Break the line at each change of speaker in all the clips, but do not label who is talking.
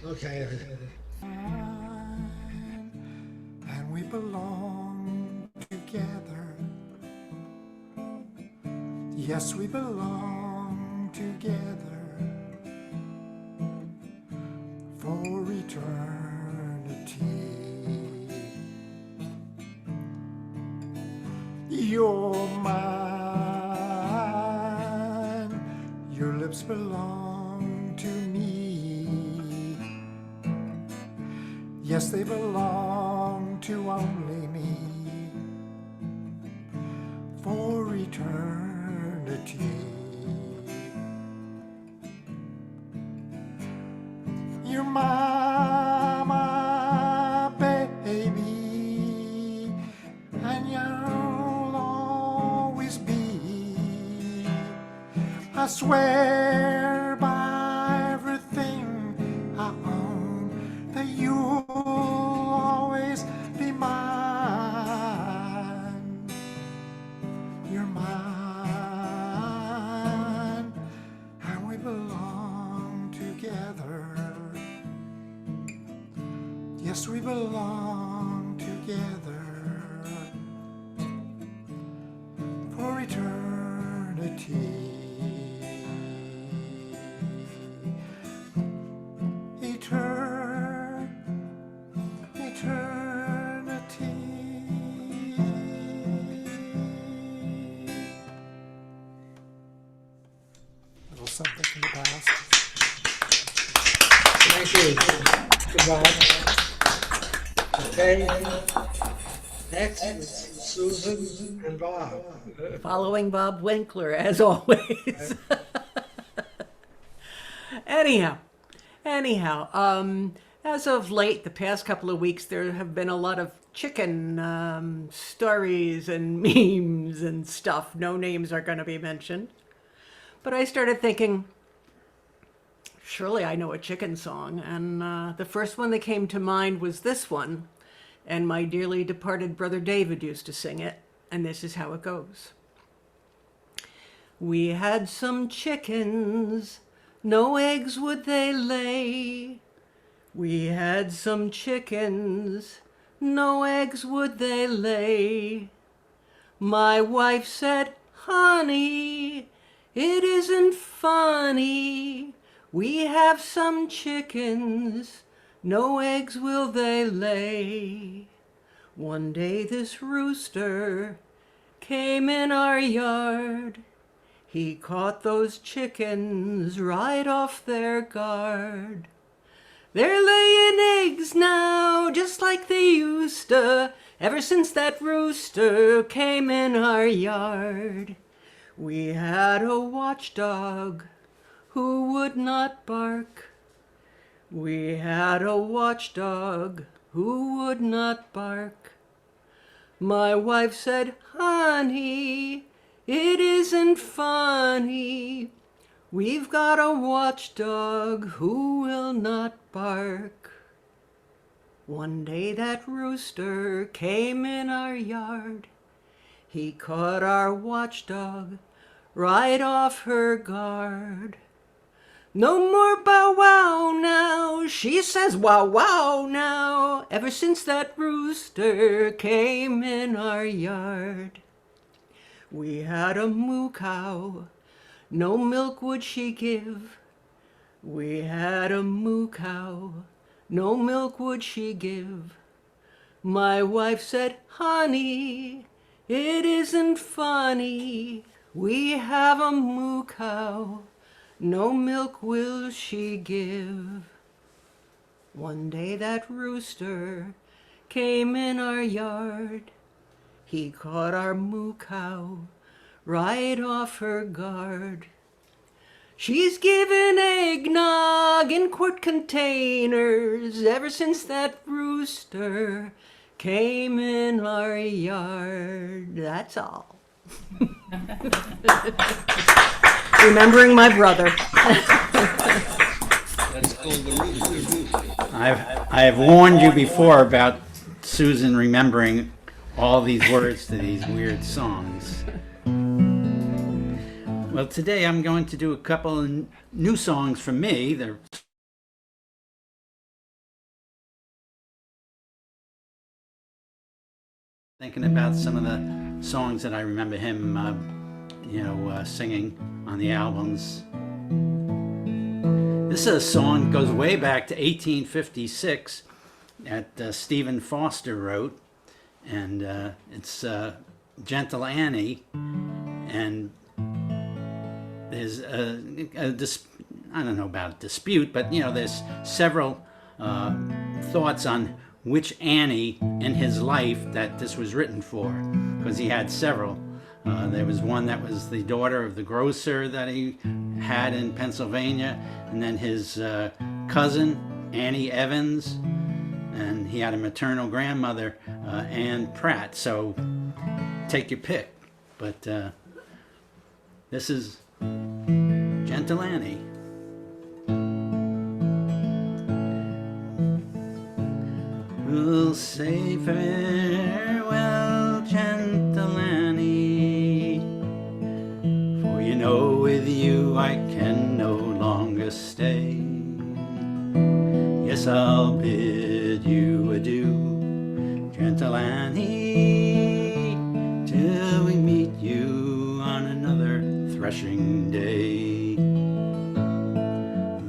Okay.
And we belong together. Yes, we belong together for eternity. You're mine, your lips belong to me. Yes, they belong to only me for eternity. You're my baby, and you'll always be. I swear by everything I own that you'll always be mine. You're mine, and we belong together. Yes, we belong together for eternity. Eternity. A little something from the past.
Thank you. Good Bob. Okay. Next is Susan and Bob.
Following Bob Winkler, as always. anyhow, as of late, the past couple of weeks, there have been a lot of chicken stories and memes and stuff. No names are going to be mentioned. But I started thinking, surely I know a chicken song. And the first one that came to mind was this one. And my dearly departed brother David used to sing it. And this is how it goes. We had some chickens, no eggs would they lay. We had some chickens, no eggs would they lay. My wife said, honey, it isn't funny. We have some chickens, no eggs will they lay. One day this rooster came in our yard. He caught those chickens right off their guard. They're laying eggs now, just like they used to, ever since that rooster came in our yard. We had a watchdog who would not bark. We had a watchdog who would not bark. My wife said, honey, it isn't funny. We've got a watchdog who will not bark. One day that rooster came in our yard. He caught our watchdog right off her guard. No more bow wow now, she says wow wow now, ever since that rooster came in our yard. We had a moo cow, no milk would she give. We had a moo cow, no milk would she give. My wife said, honey, it isn't funny. We have a moo cow, no milk will she give. One day that rooster came in our yard. He caught our moo cow right off her guard. She's given eggnog in quart containers ever since that rooster came in our yard. That's all. Remembering my brother.
That's called the rooster.
I have warned you before about Susan remembering all these words to these weird songs. Well, today I'm going to do a couple of new songs from me. They're Thinking about some of the songs that I remember him, singing on the albums. This is a song that goes way back to 1856 that Stephen Foster wrote, and it's Gentle Annie, and there's I don't know about a dispute, but there's several thoughts on which Annie in his life that this was written for, because he had several. There was one that was the daughter of the grocer that he had in Pennsylvania, and then his cousin, Annie Evans, and he had a maternal grandmother, Ann Pratt. So take your pick. But this is Gentle Annie. We'll say farewell, gentle Annie, for with you I can no longer stay. Yes, I'll bid you adieu, gentle Annie, till we meet you on another threshing day.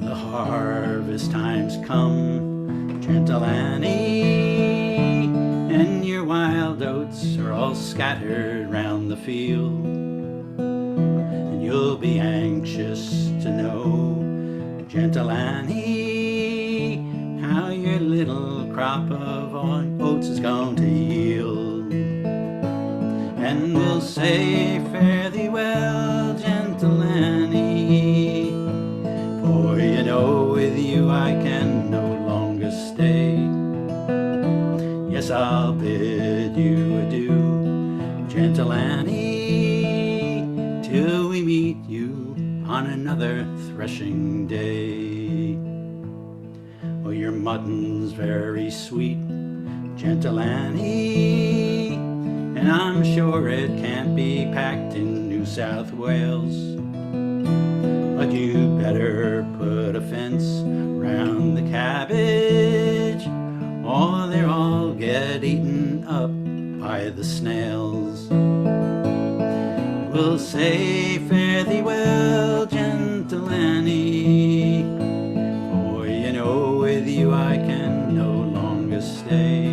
The harvest time's come, gentle Annie, and your wild oats are all scattered round the field. And you'll be anxious to know, gentle Annie, how your little crop of oats is going to yield. And we'll say fare thee well, gentle Annie, for with you I can no longer stay. Yes, I'll bid you adieu, gentle Annie, till we meet you on another threshing day. Oh, your mutton's very sweet, gentle Annie, and I'm sure it can't be packed in New South Wales. But you better put a fence round the cabbage, or they'll all get eaten up by the snails. We'll say fare thee well, gentle Annie, for with you I can no longer stay.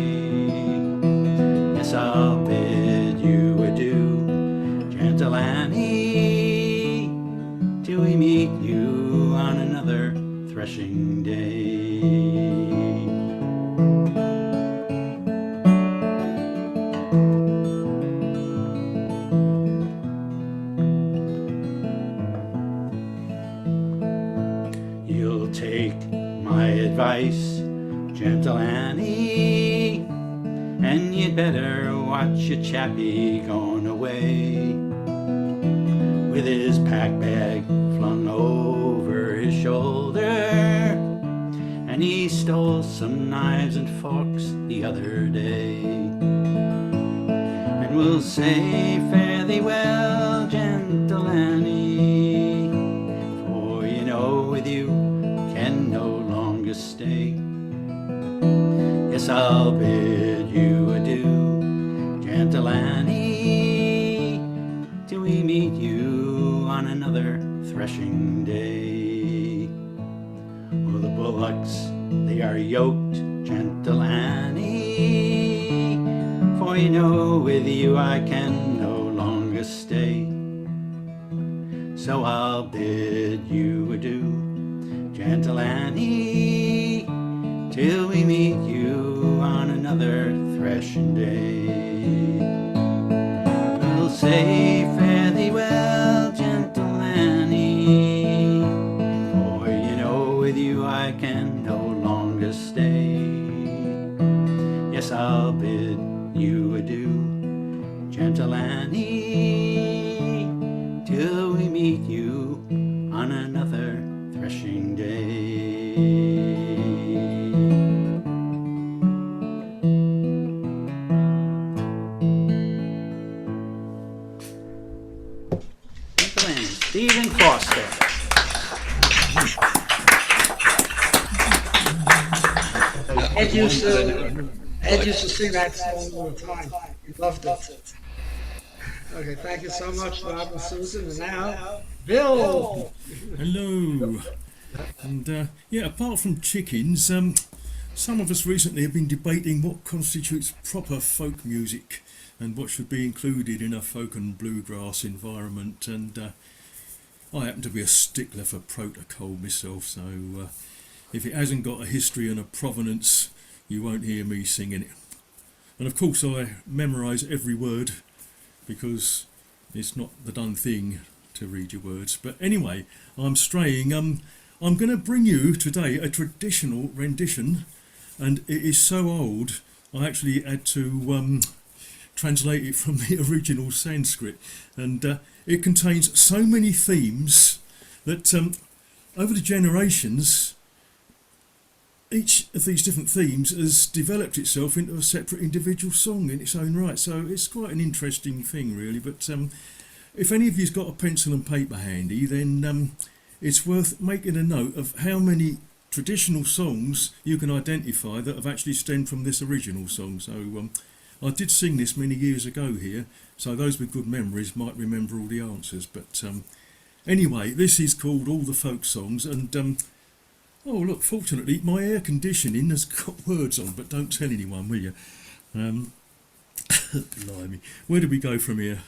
Yes, I'll bid you adieu, gentle Annie, till we meet you on another threshing day. You'll take my advice, gentle Annie, and you'd better watch your chappie going away with his pack bag flung over his shoulder. And he stole some knives and forks the other day. And we'll say fare thee well, gentle Annie, for with you can no longer stay. Yes, I'll bid you adieu, gentle Annie, till we meet you on another threshing day. Oh, the bullocks, they are yoked, gentle Annie, for with you I can no longer stay. So I'll bid you adieu, gentle Annie, till we meet you on another threshing day. We'll say fare thee well, gentle Annie, for with you I can no longer stay. Yes, I'll bid you adieu, gentle Annie, till we meet you on another threshing day. Stephen Foster.
Ed used to sing that song all the time. Loved it. Okay, thank you so much, Bob and Susan. And now, Bill.
Hello. And yeah, apart from chickens, some of us recently have been debating what constitutes proper folk music and what should be included in a folk and bluegrass environment. And I happen to be a stickler for protocol myself, so if it hasn't got a history and a provenance, you won't hear me singing it. And of course I memorise every word because it's not the done thing to read your words. But anyway, I'm straying. I'm going to bring you today a traditional rendition, and it is so old I actually had to translate it from the original Sanskrit, and it contains so many themes that over the generations each of these different themes has developed itself into a separate individual song in its own right. So it's quite an interesting thing, really. But if any of you's got a pencil and paper handy, then it's worth making a note of how many traditional songs you can identify that have actually stemmed from this original song. So I did sing this many years ago here, so those with good memories might remember all the answers. But anyway, this is called All the Folk Songs, and oh look, fortunately my air conditioning has got words on, but don't tell anyone, will you? Blimey, where do we go from here?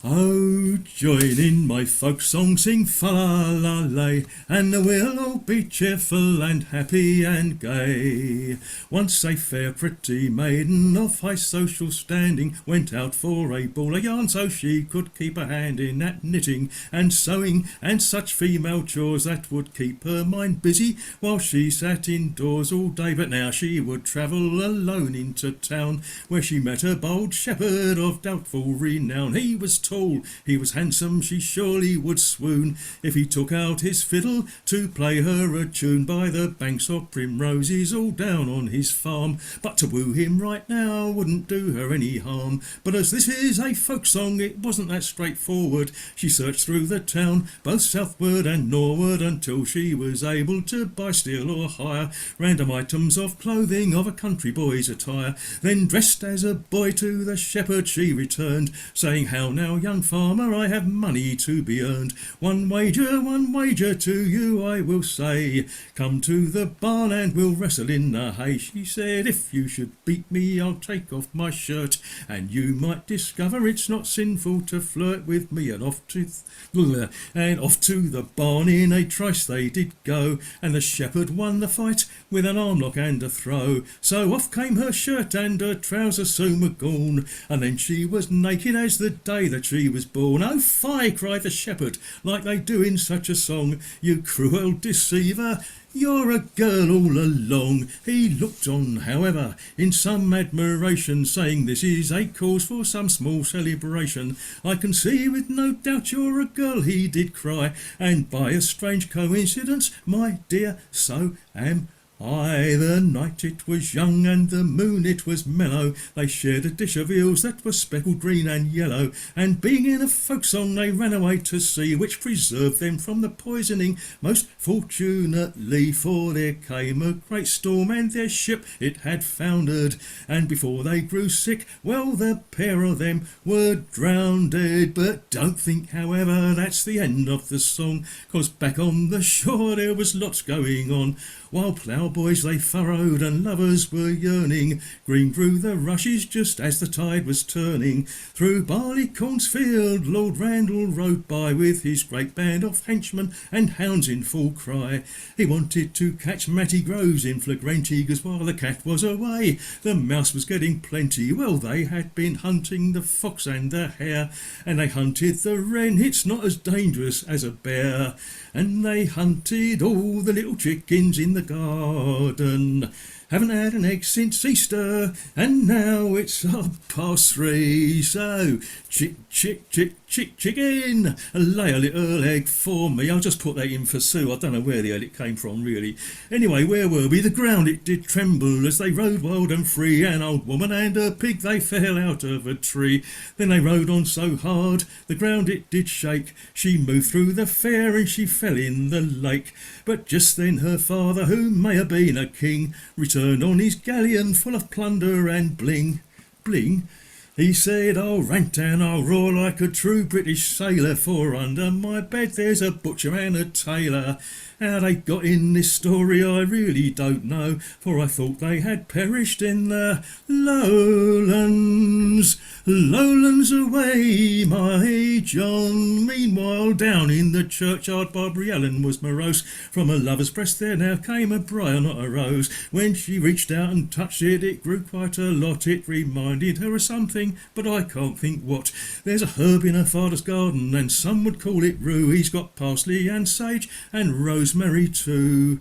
Oh, join in my folk song, sing fa-la-la-lay, and we'll all be cheerful and happy and gay. Once a fair pretty maiden of high social standing went out for a ball of yarn so she could keep her hand in at knitting and sewing and such female chores that would keep her mind busy while she sat indoors all day. But now she would travel alone into town, where she met a bold shepherd of doubtful renown. He was tall, he was handsome, she surely would swoon if he took out his fiddle to play her a tune by the banks of primroses all down on his farm. But to woo him right now wouldn't do her any harm. But as this is a folk song, it wasn't that straightforward. She searched through the town, both southward and northward, until she was able to buy, steal or hire random items of clothing of a country boy's attire. Then dressed as a boy to the shepherd she returned, saying, "How now, young farmer, I have money to be earned. One wager to you I will say. Come to the barn and we'll wrestle in the hay." She said, "If you should beat me, I'll take off my shirt, and you might discover it's not sinful to flirt with me." And off to the barn in a trice they did go, and the shepherd won the fight with an arm lock and a throw. So off came her shirt and her trousers soon were gone, and then she was naked as the day that she was born. "Oh fie," cried the shepherd, like they do in such a song, "you cruel deceiver, you're a girl all along." He looked on, however, in some admiration, saying, "This is a cause for some small celebration. I can see with no doubt you're a girl," he did cry, "and by a strange coincidence, my dear, so am I." The night it was young and the moon it was mellow. They shared a dish of eels that were speckled green and yellow, and being in a folk song they ran away to sea, which preserved them from the poisoning most fortunately. For there came a great storm and their ship it had foundered, and before they grew sick, well, the pair of them were drowned. But don't think, however, that's the end of the song, 'cause back on the shore there was lots going on. While ploughboys they furrowed and lovers were yearning, green grew the rushes just as the tide was turning. Through Barleycorn's field Lord Randall rode by, with his great band of henchmen and hounds in full cry. He wanted to catch Matty Groves in flagrante, 'cause while the cat was away the mouse was getting plenty. Well, they had been hunting the fox and the hare, and they hunted the wren, it's not as dangerous as a bear, and they hunted all the little chickens in the garden. Haven't had an egg since Easter, and now it's 3:30. So, chicken, lay a little egg for me. I'll just put that in for Sue. I don't know where the hell it came from, really. Anyway, where were we? The ground, it did tremble as they rode wild and free. An old woman and a pig, they fell out of a tree. Then they rode on so hard, the ground, it did shake. She moved through the fair and she fell in the lake. But just then her father, who may have been a king, returned captain on his galleon full of plunder and bling, bling. He said, I'll rant and I'll roar like a true British sailor, for under my bed there's a butcher and a tailor. How they got in this story I really don't know, for I thought they had perished in the lowlands. Lowlands away, my John. Meanwhile, down in the churchyard, Barbary Allen was morose. From a lover's breast there now came a briar, not a rose. When she reached out and touched it, it grew quite a lot. It reminded her of something, but I can't think what. There's a herb in her father's garden, and some would call it rue. He's got parsley and sage and rosemary too.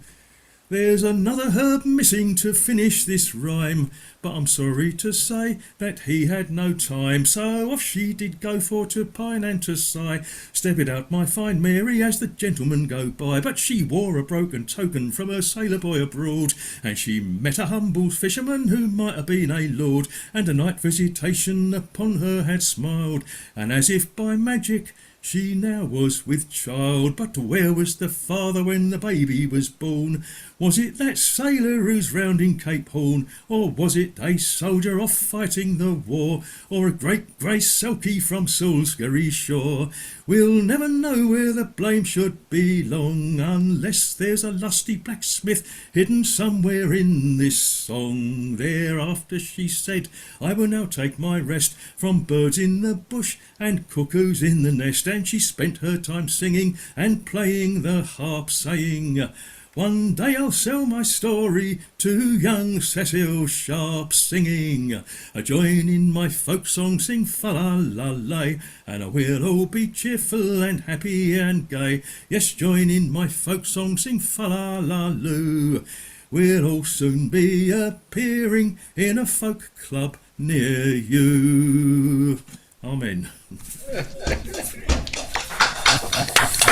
There's another herb missing to finish this rhyme, but I'm sorry to say that he had no time. So off she did go for to pine and to sigh. Step it out, my fine Mary, as the gentlemen go by. But she wore a broken token from her sailor boy abroad, and she met a humble fisherman who might have been a lord, and a night visitation upon her had smiled, and as if by magic she now was with child. But where was the father when the baby was born? Was it that sailor who's rounding Cape Horn? Or was it a soldier off fighting the war? Or a great grey selkie from Salisbury shore? We'll never know where the blame should belong, unless there's a lusty blacksmith hidden somewhere in this song. Thereafter she said, I will now take my rest from birds in the bush and cuckoos in the nest. And she spent her time singing and playing the harp, saying, one day I'll sell my story to young Cecil Sharp, singing, join in my folk song, sing fa-la-la-lay, and we'll all be cheerful and happy and gay. Yes, join in my folk song, sing fa-la-la-loo. We'll all soon be appearing in a folk club near you. Amen.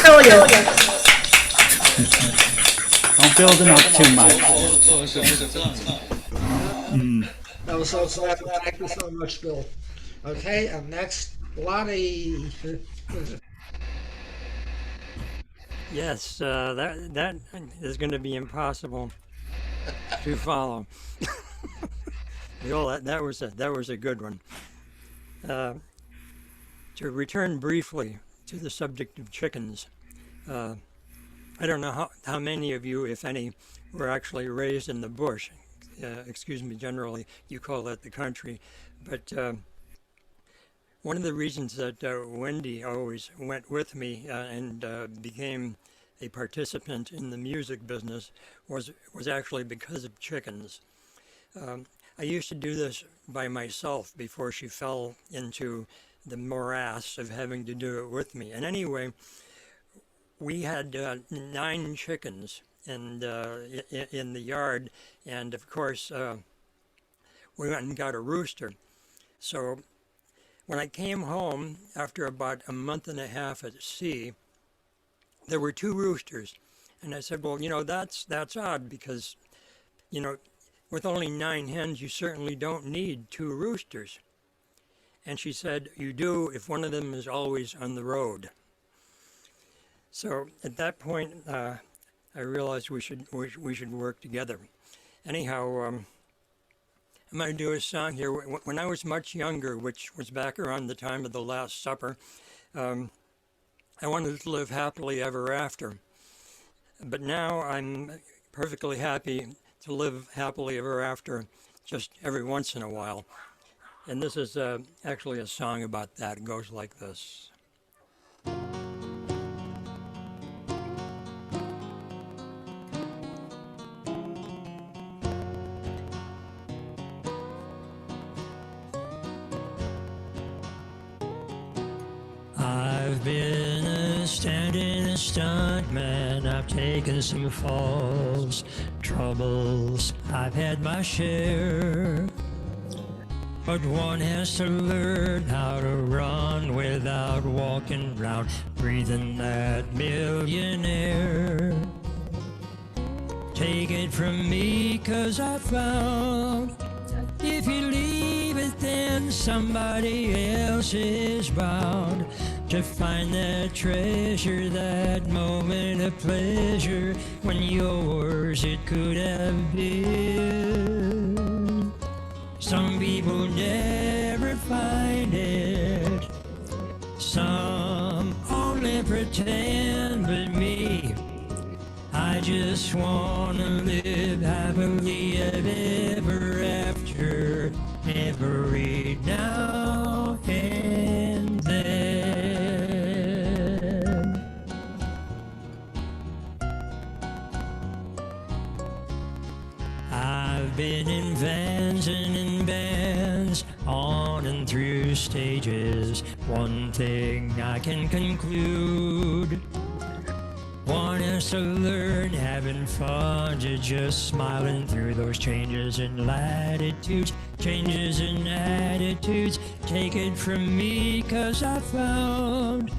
Hell yeah.
Don't build him up too much.
That was so clever. Thank you so much, Bill. Okay, and next, Lonnie.
Yes, that is going to be impossible to follow. Bill, that was a good one. To return briefly to the subject of chickens, I don't know how many of you, if any, were actually raised in the bush. Excuse me, generally you call that the country. But one of the reasons that Wendy always went with me and became a participant in the music business was actually because of chickens. I used to do this by myself before she fell into the morass of having to do it with me. And anyway, we had 9 chickens in the yard, and of course we went and got a rooster. So when I came home after about a month and a half at sea, there were 2 roosters, and I said, well, that's odd, because with only 9 hens you certainly don't need 2 roosters. And she said, you do if one of them is always on the road. So at that point, I realized we should work together. Anyhow, I'm going to do a song here. When I was much younger, which was back around the time of the Last Supper, I wanted to live happily ever after. But now I'm perfectly happy to live happily ever after just every once in a while. And this is actually a song about that. It goes like this. I've been a standing stuntman, I've taken some falls, troubles, I've had my share. But one has to learn how to run without walking round, breathing that millionaire. Take it from me, 'cause I found if you leave it, then somebody else is bound. to find that treasure, that moment of pleasure when yours it could have been. Some people never find it, some only pretend, but me, I just wanna live happily ever after, every now and then. I've been in vans and in bands, on and through stages. One thing I can conclude: want us to learn having fun, to just smiling through those changes in latitudes, changes in attitudes. Take it from me, 'cause I found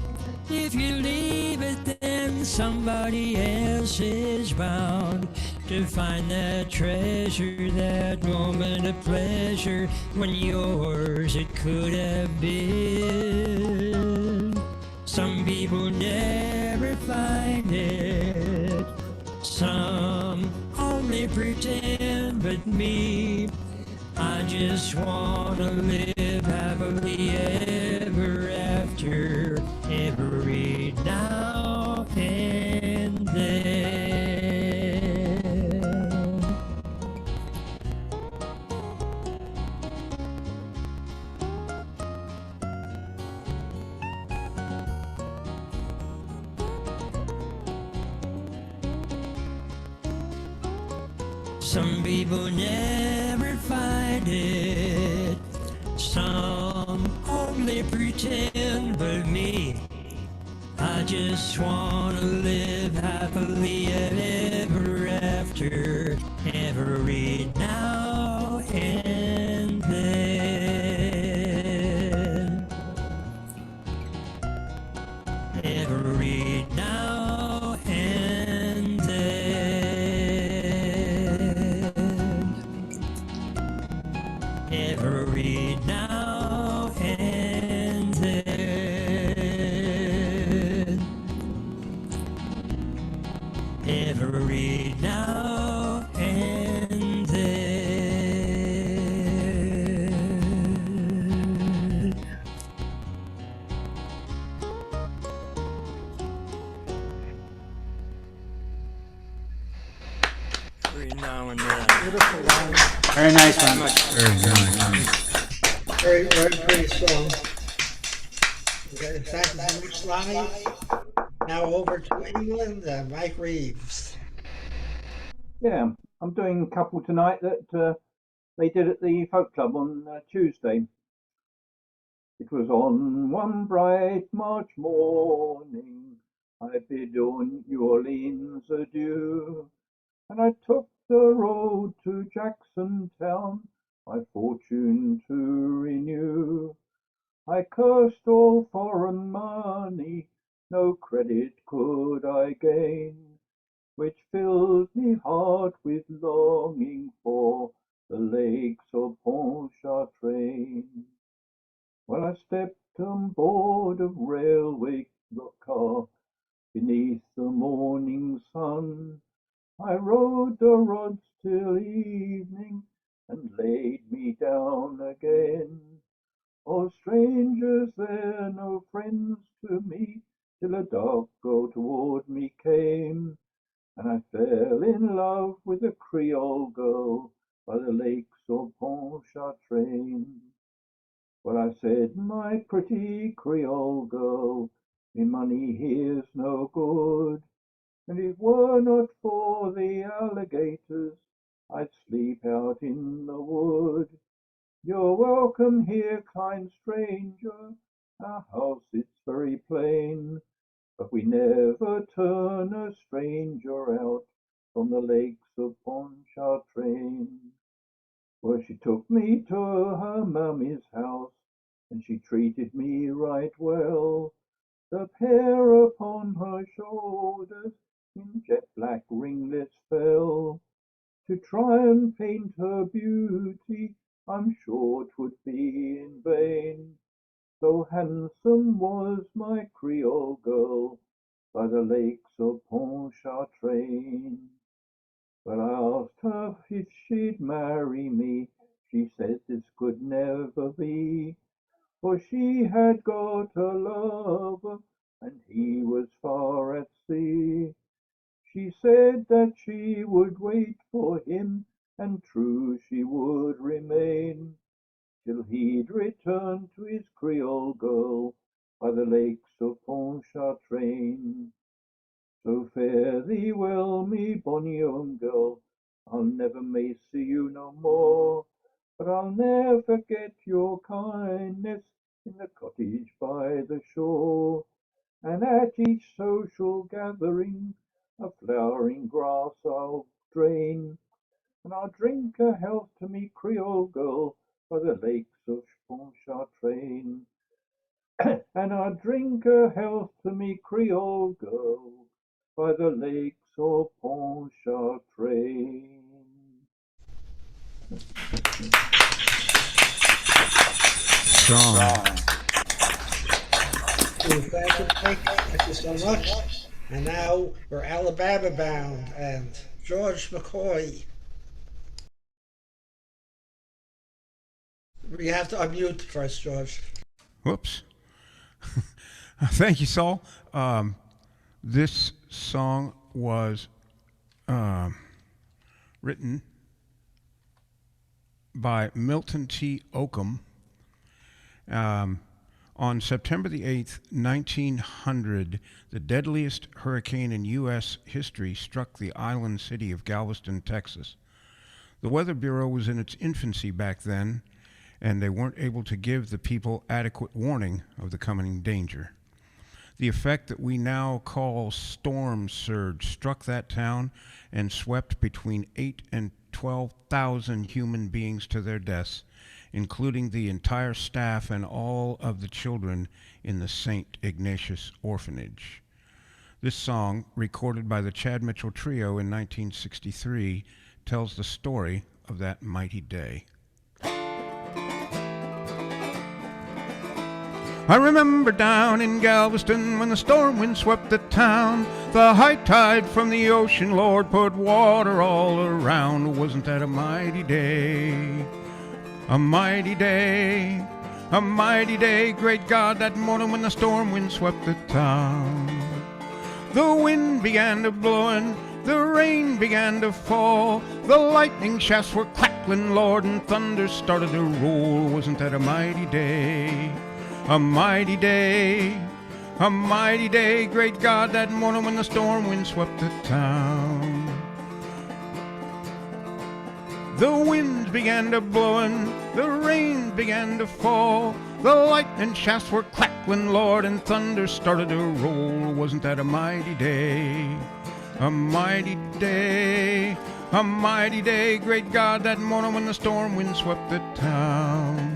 if you leave it, then somebody else is bound to find that treasure, that moment of pleasure when yours it could have been. Some people never find it, some only pretend, but me, I just wanna live happily ever after, every now and then. Some people never find it, some only pretend, but me, I just wanna live happily ever after, every now and then. Every now and then. Every now and then. Every now and then. Every now and then.
Beautiful line.
Very nice one.
Very, very pretty song. Okay, thank you so much, Lonnie. Now over to England, Mike Reeves.
Yeah, I'm doing a couple tonight that they did at the Folk Club on Tuesday. It was on one bright March morning, I bid on New Orleans adieu, and I took the road to Jackson Town, my fortune to renew. I cursed all foreign money, no credit could I gain, which filled me heart with longing for the lakes of Pontchartrain. Well, I stepped on board a railway car beneath the morning sun. I rode the rods till evening and laid me down again. Oh, strangers there, no friends to me, till a dark girl toward me came, and I fell in love with a Creole girl by the lakes of Pontchartrain. Well, I said, my pretty Creole girl, me money here's no good, and if it were not for the alligators, I'd sleep out in the wood. You're welcome here, kind stranger, our house it's very plain, but we never turn a stranger out from the lakes of Pontchartrain. Well, she took me to her mammy's house, and she treated me right well. The hair upon her shoulders in jet black ringlets fell. To try and paint her beauty, I'm sure 'twould be in vain. So So handsome was my Creole girl by the lakes of Pontchartrain. Well, I asked her if she'd marry me. She said this could never be, for she had got a lover, and he was far at sea. She said that she would wait for him, and true she would remain, till he'd return to his Creole girl by the lakes of Pontchartrain. So fare thee well, me bonny young girl, I'll never may see you no more, but I'll ne'er forget your kindness in the cottage by the shore, and at each social gathering a flowering grass I'll drain, and I'll drink a health to me Creole girl by the lakes of Pontchartrain, and I'll drink a health to me Creole girl by the lakes of Pontchartrain.
Strong.
Thank you, Mike. Thank you so much. And now we're Alabama bound, and George McCoy. We have to unmute first, George.
Whoops. Thank you, Saul. This song was written by Milton T. Oakham on September the 8th, 1900. The deadliest hurricane in U.S. history struck the island city of Galveston, Texas. The Weather Bureau was in its infancy back then, and they weren't able to give the people adequate warning of the coming danger. The effect that we now call storm surge struck that town and swept between 8,000 and 12,000 human beings to their deaths, including the entire staff and all of the children in the St. Ignatius Orphanage. This song, recorded by the Chad Mitchell Trio in 1963, tells the story of that mighty day. I remember down in Galveston when the storm wind swept the town. The high tide from the ocean, Lord, put water all around. Wasn't that a mighty day? A mighty day, a mighty day, great God, that morning when the storm wind swept the town. The wind began to blowin', the rain began to fall, the lightning shafts were crackling, Lord, and thunder started to roll. Wasn't that a mighty day? A mighty day, great God, that morning when the storm wind swept the town. The winds began to blowin', the rain began to fall, the lightning shafts were crackling, Lord, and thunder started to roll. Wasn't that a mighty day? A mighty day, great God, that morning when the storm wind swept the town.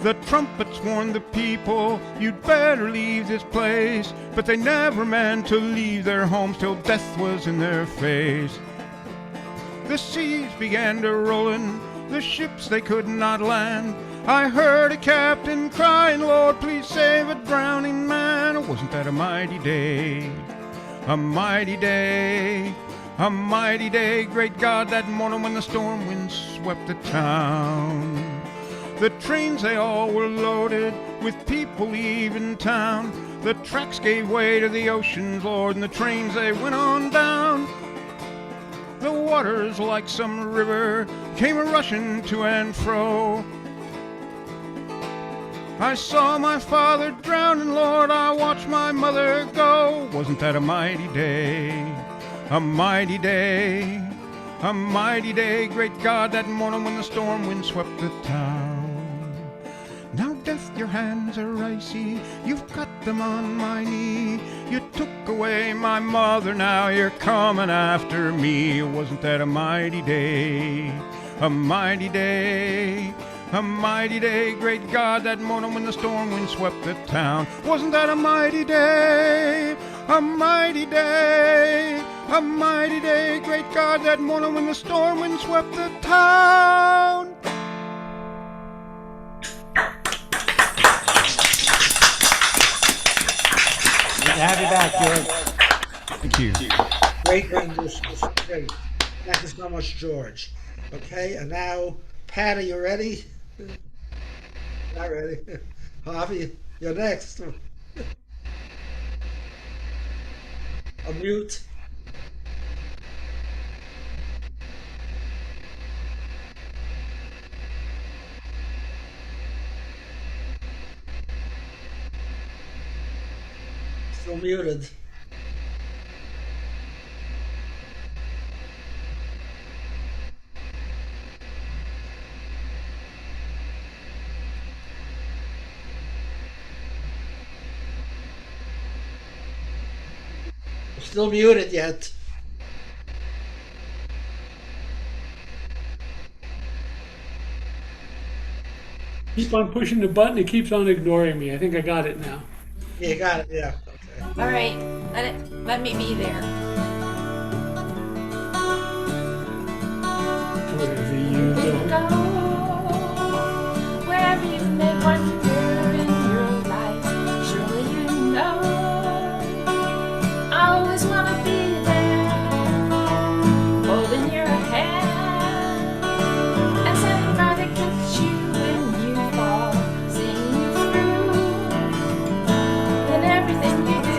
The trumpets warned the people, you'd better leave this place, but they never meant to leave their homes till death was in their face. The seas began to rollin', the ships they could not land. I heard a captain crying, Lord, please save a drowning man. Wasn't that a mighty day? A mighty day, great God, that morning when the storm wind swept the town. The trains, they all were loaded with people leaving town. The tracks gave way to the oceans, Lord, and the trains, they went on down. The waters, like some river, came a-rushing to and fro. I saw my father drowning, Lord, I watched my mother go. Wasn't that a mighty day? A mighty day, great God, that morning when the storm wind swept the town. Now, death, your hands are icy, you've cut them on my knee. You took away my mother, now you're coming after me. Wasn't that a mighty day? A mighty day, great God, that morning when the storm wind swept the town. Wasn't that a mighty day? A mighty day, great God, that morning when the storm wind swept the town.
to have you back, George.
Thank you.
Great rendition. Great. Thank you so much, George. Okay, and now, Pat, are you ready? Not ready. Harvey, you're next. Unmute. Still muted. Still muted yet.
Keep on pushing the button. It keeps on ignoring me. I think I got it now.
Yeah, you got it. Yeah. Okay.
All right, let me be there.
Wherever you go.
Go wherever you may wander in your life. Surely you know I always wanna be there, holding your hand and standing by to catch you when you fall, seeing you through in everything you do.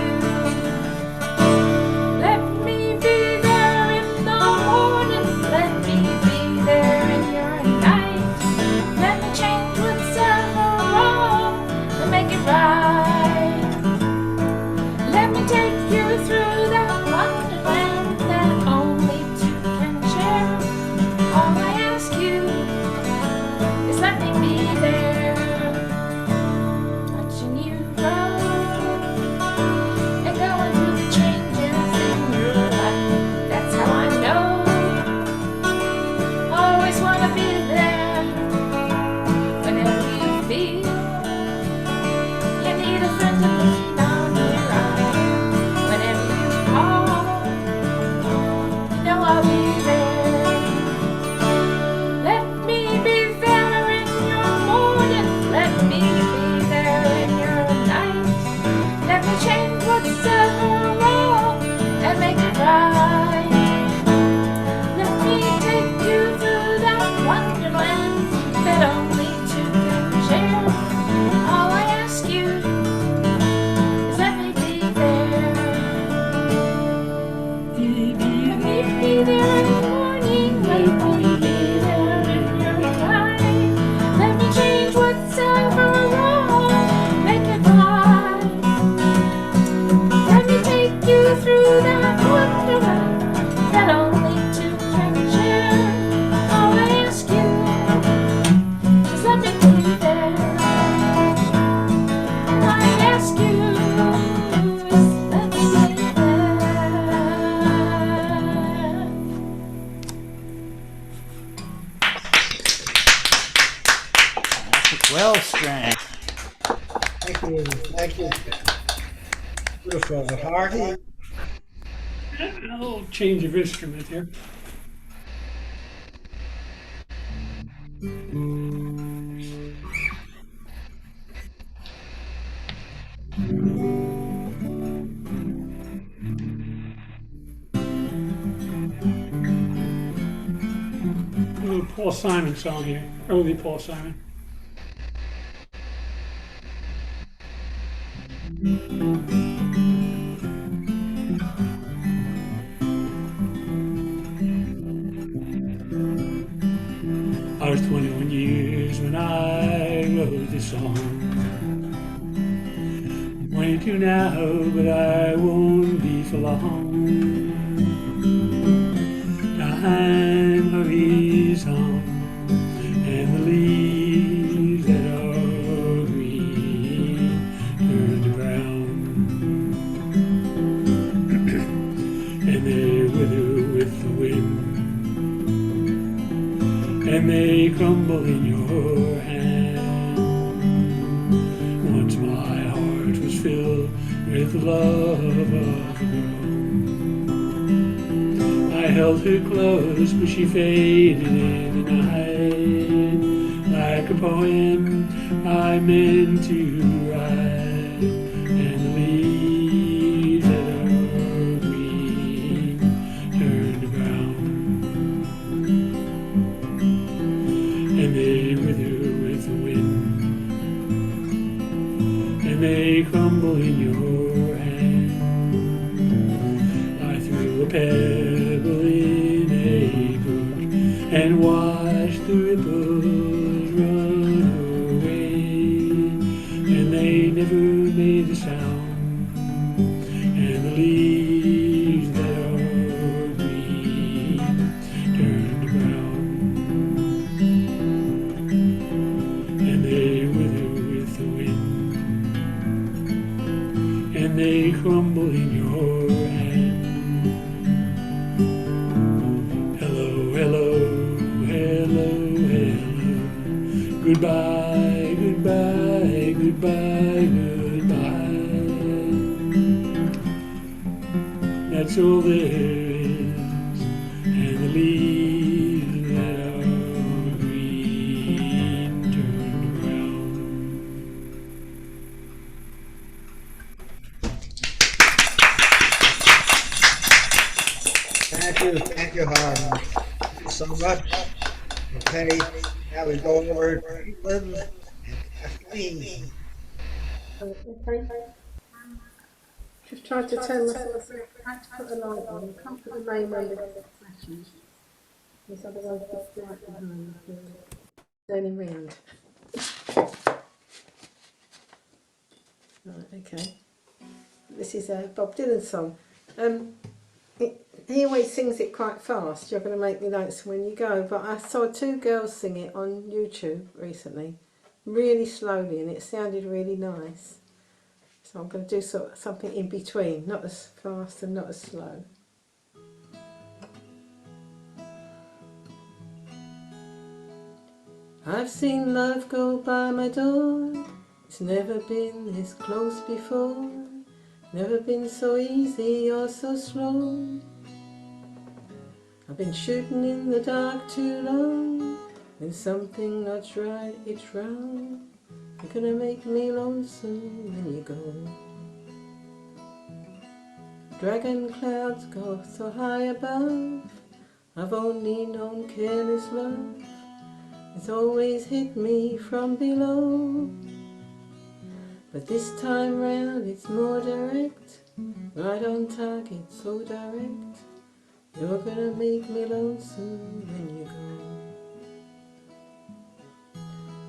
Let me be there in the morning. Let me be there in your night. Let me change what's ever wrong and make it right. Let me take you through that wonderland that only two can share. All I ask you is let me be there, watching you grow and going through the changes in your life. That's how I know. Always wanna be there whenever you feel you need a friend to lean on. Here I am. Whenever you call, you know I'll be there. Let me be there in your morning. Let me be there in your night. Let me change what's ever wrong and make it right. Let me take you through that wonderland that only two can share. All I ask you is let me be there. Let me be there in the morning. Let me be there in your night. Let me change what's ever wrong, make it right. Let me take you through that wonderland that only two can share. All I ask you is let me be there. All I ask you is let me be there.
Well, Strang.
Thank you. Thank you. Beautiful. Harvey.
A little change of instrument here. A little Paul Simon song here. Early Paul Simon. I was 21 years when I wrote this song. I'm 22 now, but I won't be for long. I'm a reason, and the leaves that are green turn to brown, and they wither with the wind, and they crumble in your hand. Once my heart was filled with the love of a girl. I held her close, but she faded in the night, like a poem I meant to write, and the leaves watch the ripples run away, and they never made a sound, and the leaves that are green turned to brown, and they wither with the wind, and they crumble in your hand. Hello, hello, hello, hello. Goodbye, goodbye, goodbye, goodbye. That's all there is, and the leaves that are green turn brown.
Thank you, Harlan. Thank you so much. Okay, now we go over to England and Kathleen.
Okay. Just tried to turn myself off. I had to put a light on. You can't put the name on because it flashes. Because otherwise it's right behind the turning round. Right, okay. This is a Bob Dylan song. He always sings it quite fast. You're going to make me notes when you go. But I saw two girls sing it on YouTube recently, really slowly, and it sounded really nice. So I'm going to do something in between, not as fast and not as slow. I've seen love go by my door. It's never been this close before. Never been so easy or so slow. I've been shooting in the dark too long. When something not right, it's wrong. You're gonna make me lonesome when you go. Dragon clouds go so high above. I've only known careless love. It's always hit me from below. But this time round it's more direct. Right on target, so direct. You're gonna make me lonesome when you go.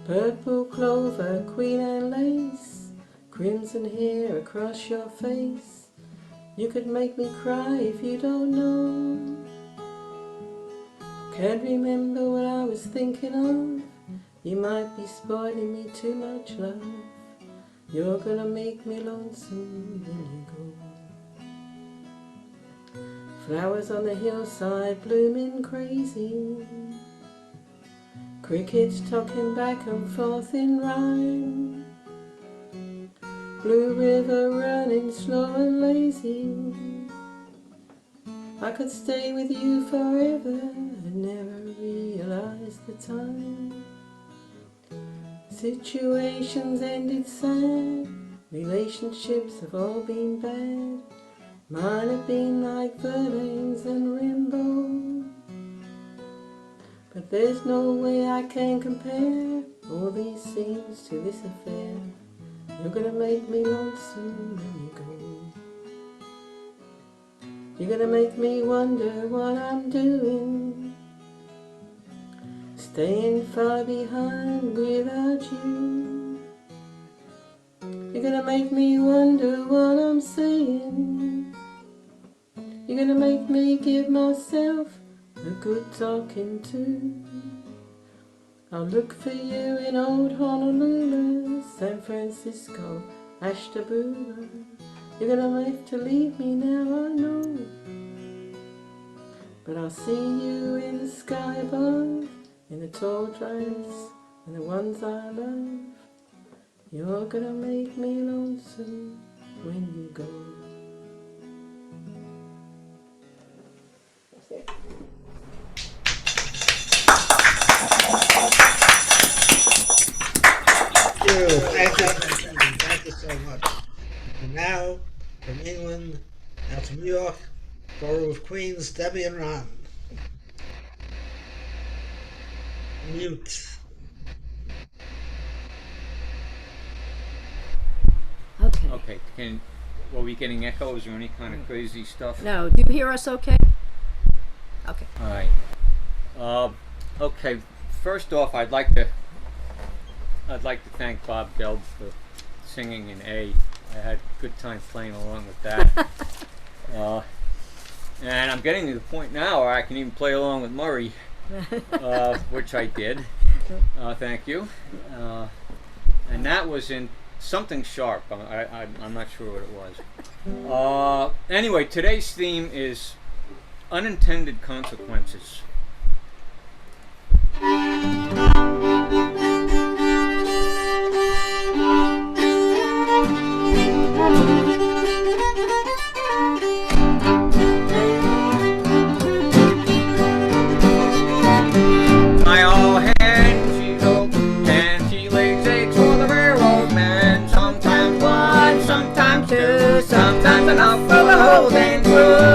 Purple clover, queen and lace, crimson hair across your face. You could make me cry if you don't know. Can't remember what I was thinking of. You might be spoiling me too much, love. You're gonna make me lonesome when you go. Flowers on the hillside blooming crazy. Crickets talking back and forth in rhyme. Blue river running slow and lazy. I could stay with you forever and never realize the time. Situations ended sad. Relationships have all been bad. Mine have been like Verlaines and Rimbaud. But there's no way I can compare all these scenes to this affair. You're gonna make me lonesome when you go. You're gonna make me wonder what I'm doing, staying far behind without you. You're gonna make me wonder what I'm saying. You're gonna make me give myself a good talking to. I'll look for you in old Honolulu, San Francisco, Ashtabula. You're gonna have to leave me now, I know. But I'll see you in the sky above, in the tall dress and the ones I love. You're gonna make me lonesome when you go. That's it.
Thank you so much. And now, from England, now to New York, Borough of Queens, Debbie and Ron. Mute.
Okay.
Okay, were we getting echoes or any kind of crazy stuff?
No, do you hear us okay? Okay.
All right. Okay, first off, I'd like to thank Bob Gelb for singing in A. I had a good time playing along with that. And I'm getting to the point now where I can even play along with Murray, which I did. Thank you. And that was in something sharp. I'm not sure what it was. Anyway, today's theme is unintended consequences. My old hen, she's old, and she lays eggs for the railroad man. Sometimes one, sometimes two, sometimes enough for the whole dang crew.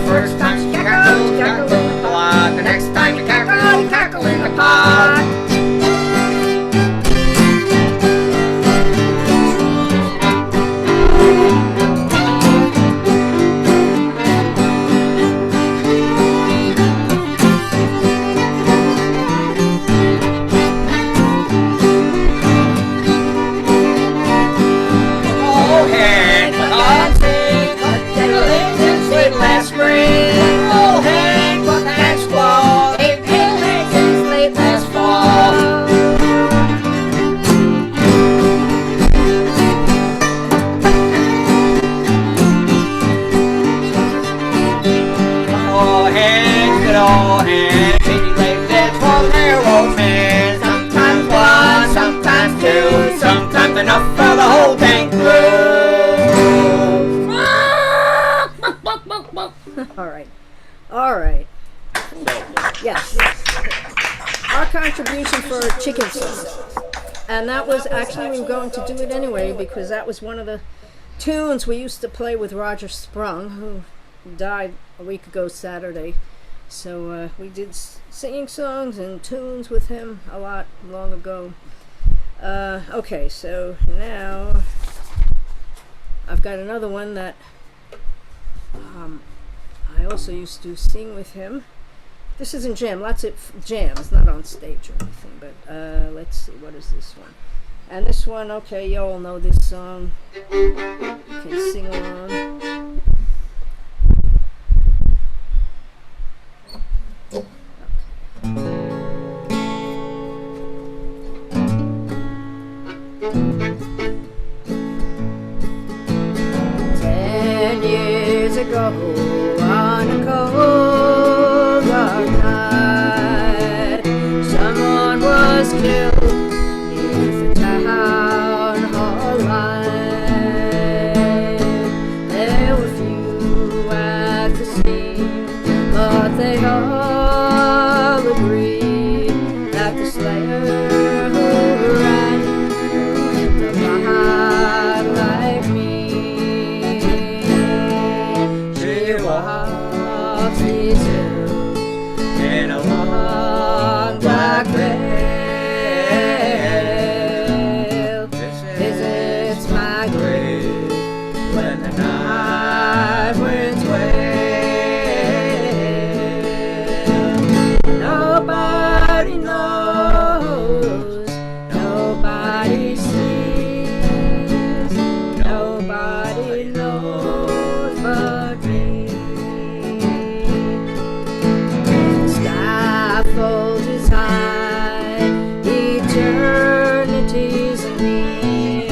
First time she cackles, cackle in the pot. The next time you cackle in the pot. Oh, head, last spring. Oh, Hank, what that squall? They've been late since late last fall. Oh, Hank, good old Hank. Baby legs, that's for the railroad man. Sometimes one, sometimes two, sometimes enough for the whole dang crew.
All right. Yes. Our contribution for chicken soup. And that was actually, we were going to do it anyway because that was one of the tunes we used to play with Roger Sprung, who died a week ago Saturday. So we did singing songs and tunes with him a lot long ago. Okay, so now I've got another one that I also used to sing with him. This isn't jam, lots of jam. It's not on stage or anything, but let's see, what is this one? And this one, okay, you all know this song. You can sing along. Ago on a cold dark night, someone was killed near the town hall line. There were few at the scene, but they all agreed that the slayer who ran lived a lot like me. Walks these hills in a long black veil, visits my grave when the night winds wail. Nobody knows, nobody sees, nobody knows but me. Folds his high, eternities in me.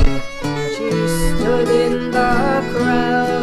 She stood in the crowd.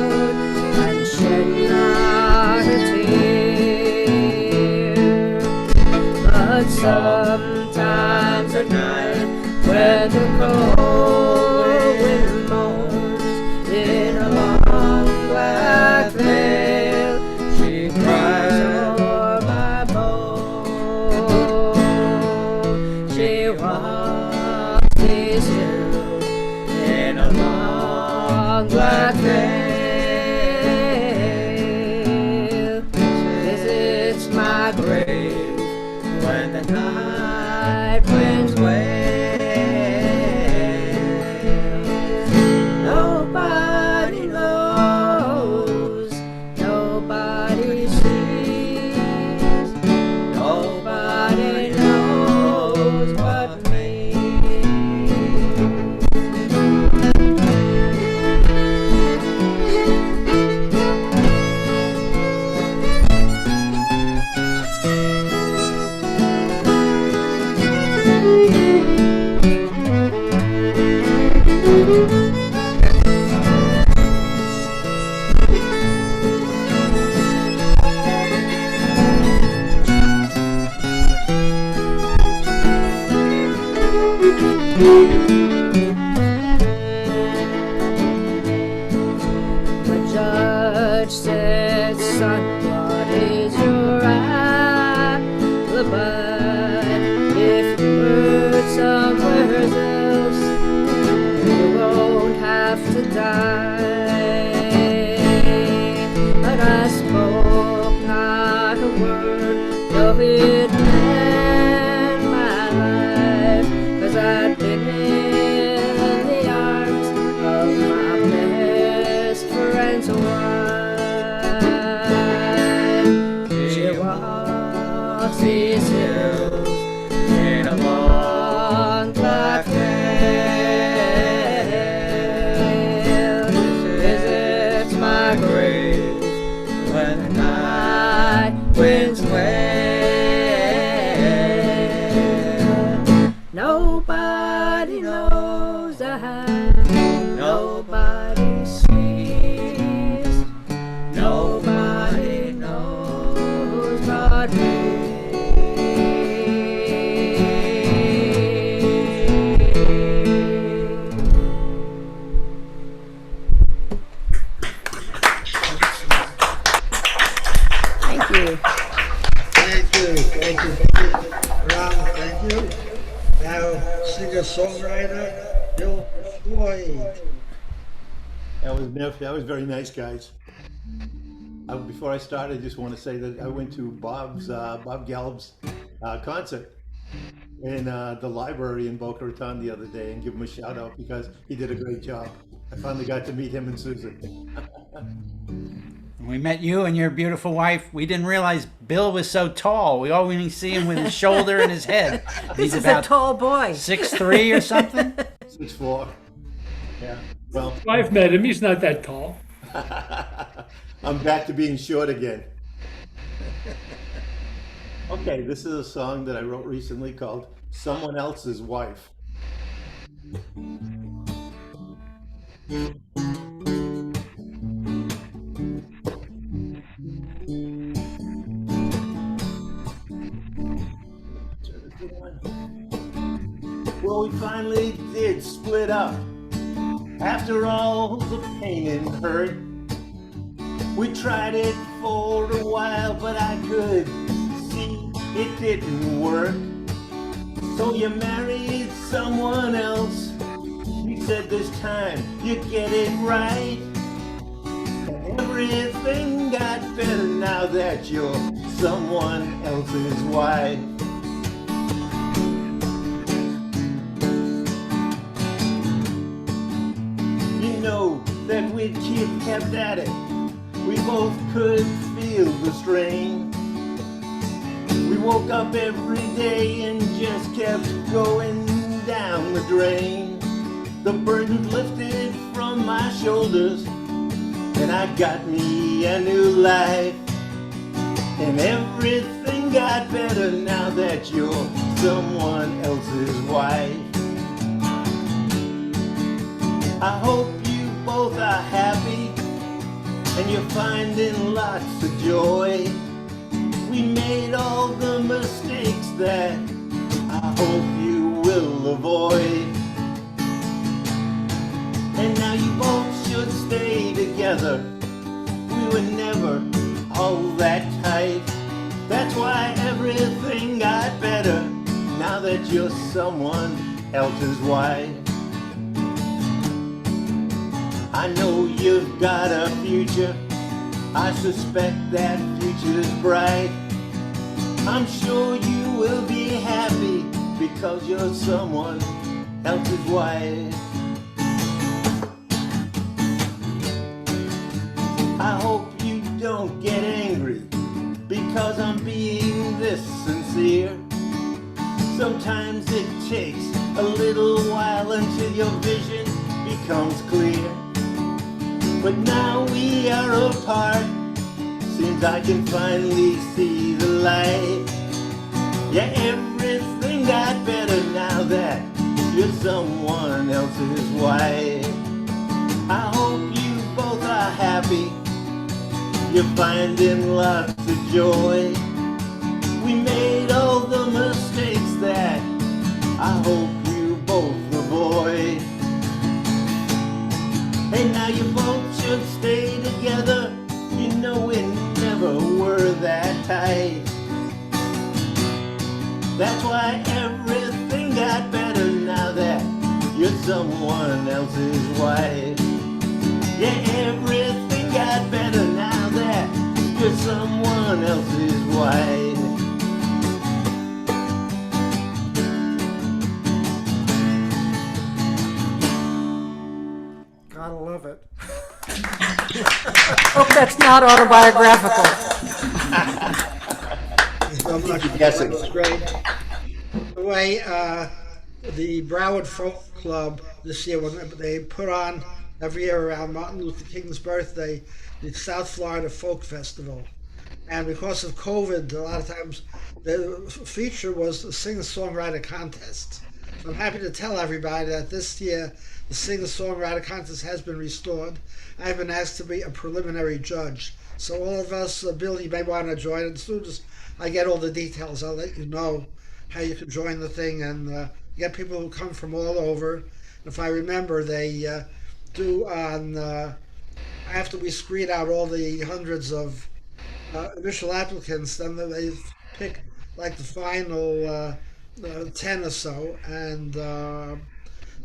The judge said, son, what is your alibi? If you heard somewhere else, you won't have to die. But I spoke not a word, though it meant my life, 'cause I'd been in the arms of my best friend's wife. She walks these hills in a long black veil, visits my grave when the night winds wail. Nobody knows I have, nobody sees, nobody knows but me. Thank you.
Thank you. Ron, thank you. Now, singer-songwriter Bill Floyd.
That was very nice, guys. Before I start, I just want to say that I went to Bob Gelb's concert in the library in Boca Raton the other day, and give him a shout out because he did a great job. I finally got to meet him and Susan.
We met you and your beautiful wife. We didn't realize Bill was so tall. We only see him with his shoulder and his head.
This
He's
is
about
a tall boy.
6'3" or something.
6'4". Yeah. Well,
I've met him. He's not that tall.
I'm back to being short again. Okay, this is a song that I wrote recently called Someone Else's Wife. Well, we finally did split up after all the pain and hurt. We tried it for a while, but I could see it didn't work. So you married someone else. You said this time you'd get it right. And everything got better now that you're someone else's wife. You know that we'd kept at it. We both could feel the strain. We woke up every day and just kept going down the drain. The burden lifted from my shoulders, and I got me a new life. And everything got better now that you're someone else's wife. I hope you both are happy and you're finding lots of joy. We made all the mistakes that I hope you will avoid. And now you both should stay together. We were never all that tight. That's why everything got better now that you're someone else's wife. I know you've got a future. I suspect that future's bright. I'm sure you will be happy because you're someone else's wife. I hope you don't get angry because I'm being this sincere. Sometimes it takes a little while until your vision becomes clear. But now we are apart, seems I can finally see the light. Yeah, everything got better now that you're someone else's wife. I hope you both are happy, you're finding lots of joy. We made all the mistakes that I hope you both away. Hey, now you both should stay together. You know we never were that tight. That's why everything got better now that you're someone else's wife. Yeah, everything got better now that you're someone else's wife.
Gotta love it.
Hope that's not autobiographical.
Yes, it
It's great. The way the Broward Folk Club this year, when they put on every year around Martin Luther King's birthday, the South Florida Folk Festival. And because of COVID, a lot of times the feature was the singer-songwriter contest. So I'm happy to tell everybody that this year the singer-songwriter contest has been restored. I've been asked to be a preliminary judge. So all of us, Bill, you may want to join. As soon as I get all the details, I'll let you know how you can join the thing and get people who come from all over. And if I remember, they do on, after we screen out all the hundreds of initial applicants, then they pick like the final 10 or so, and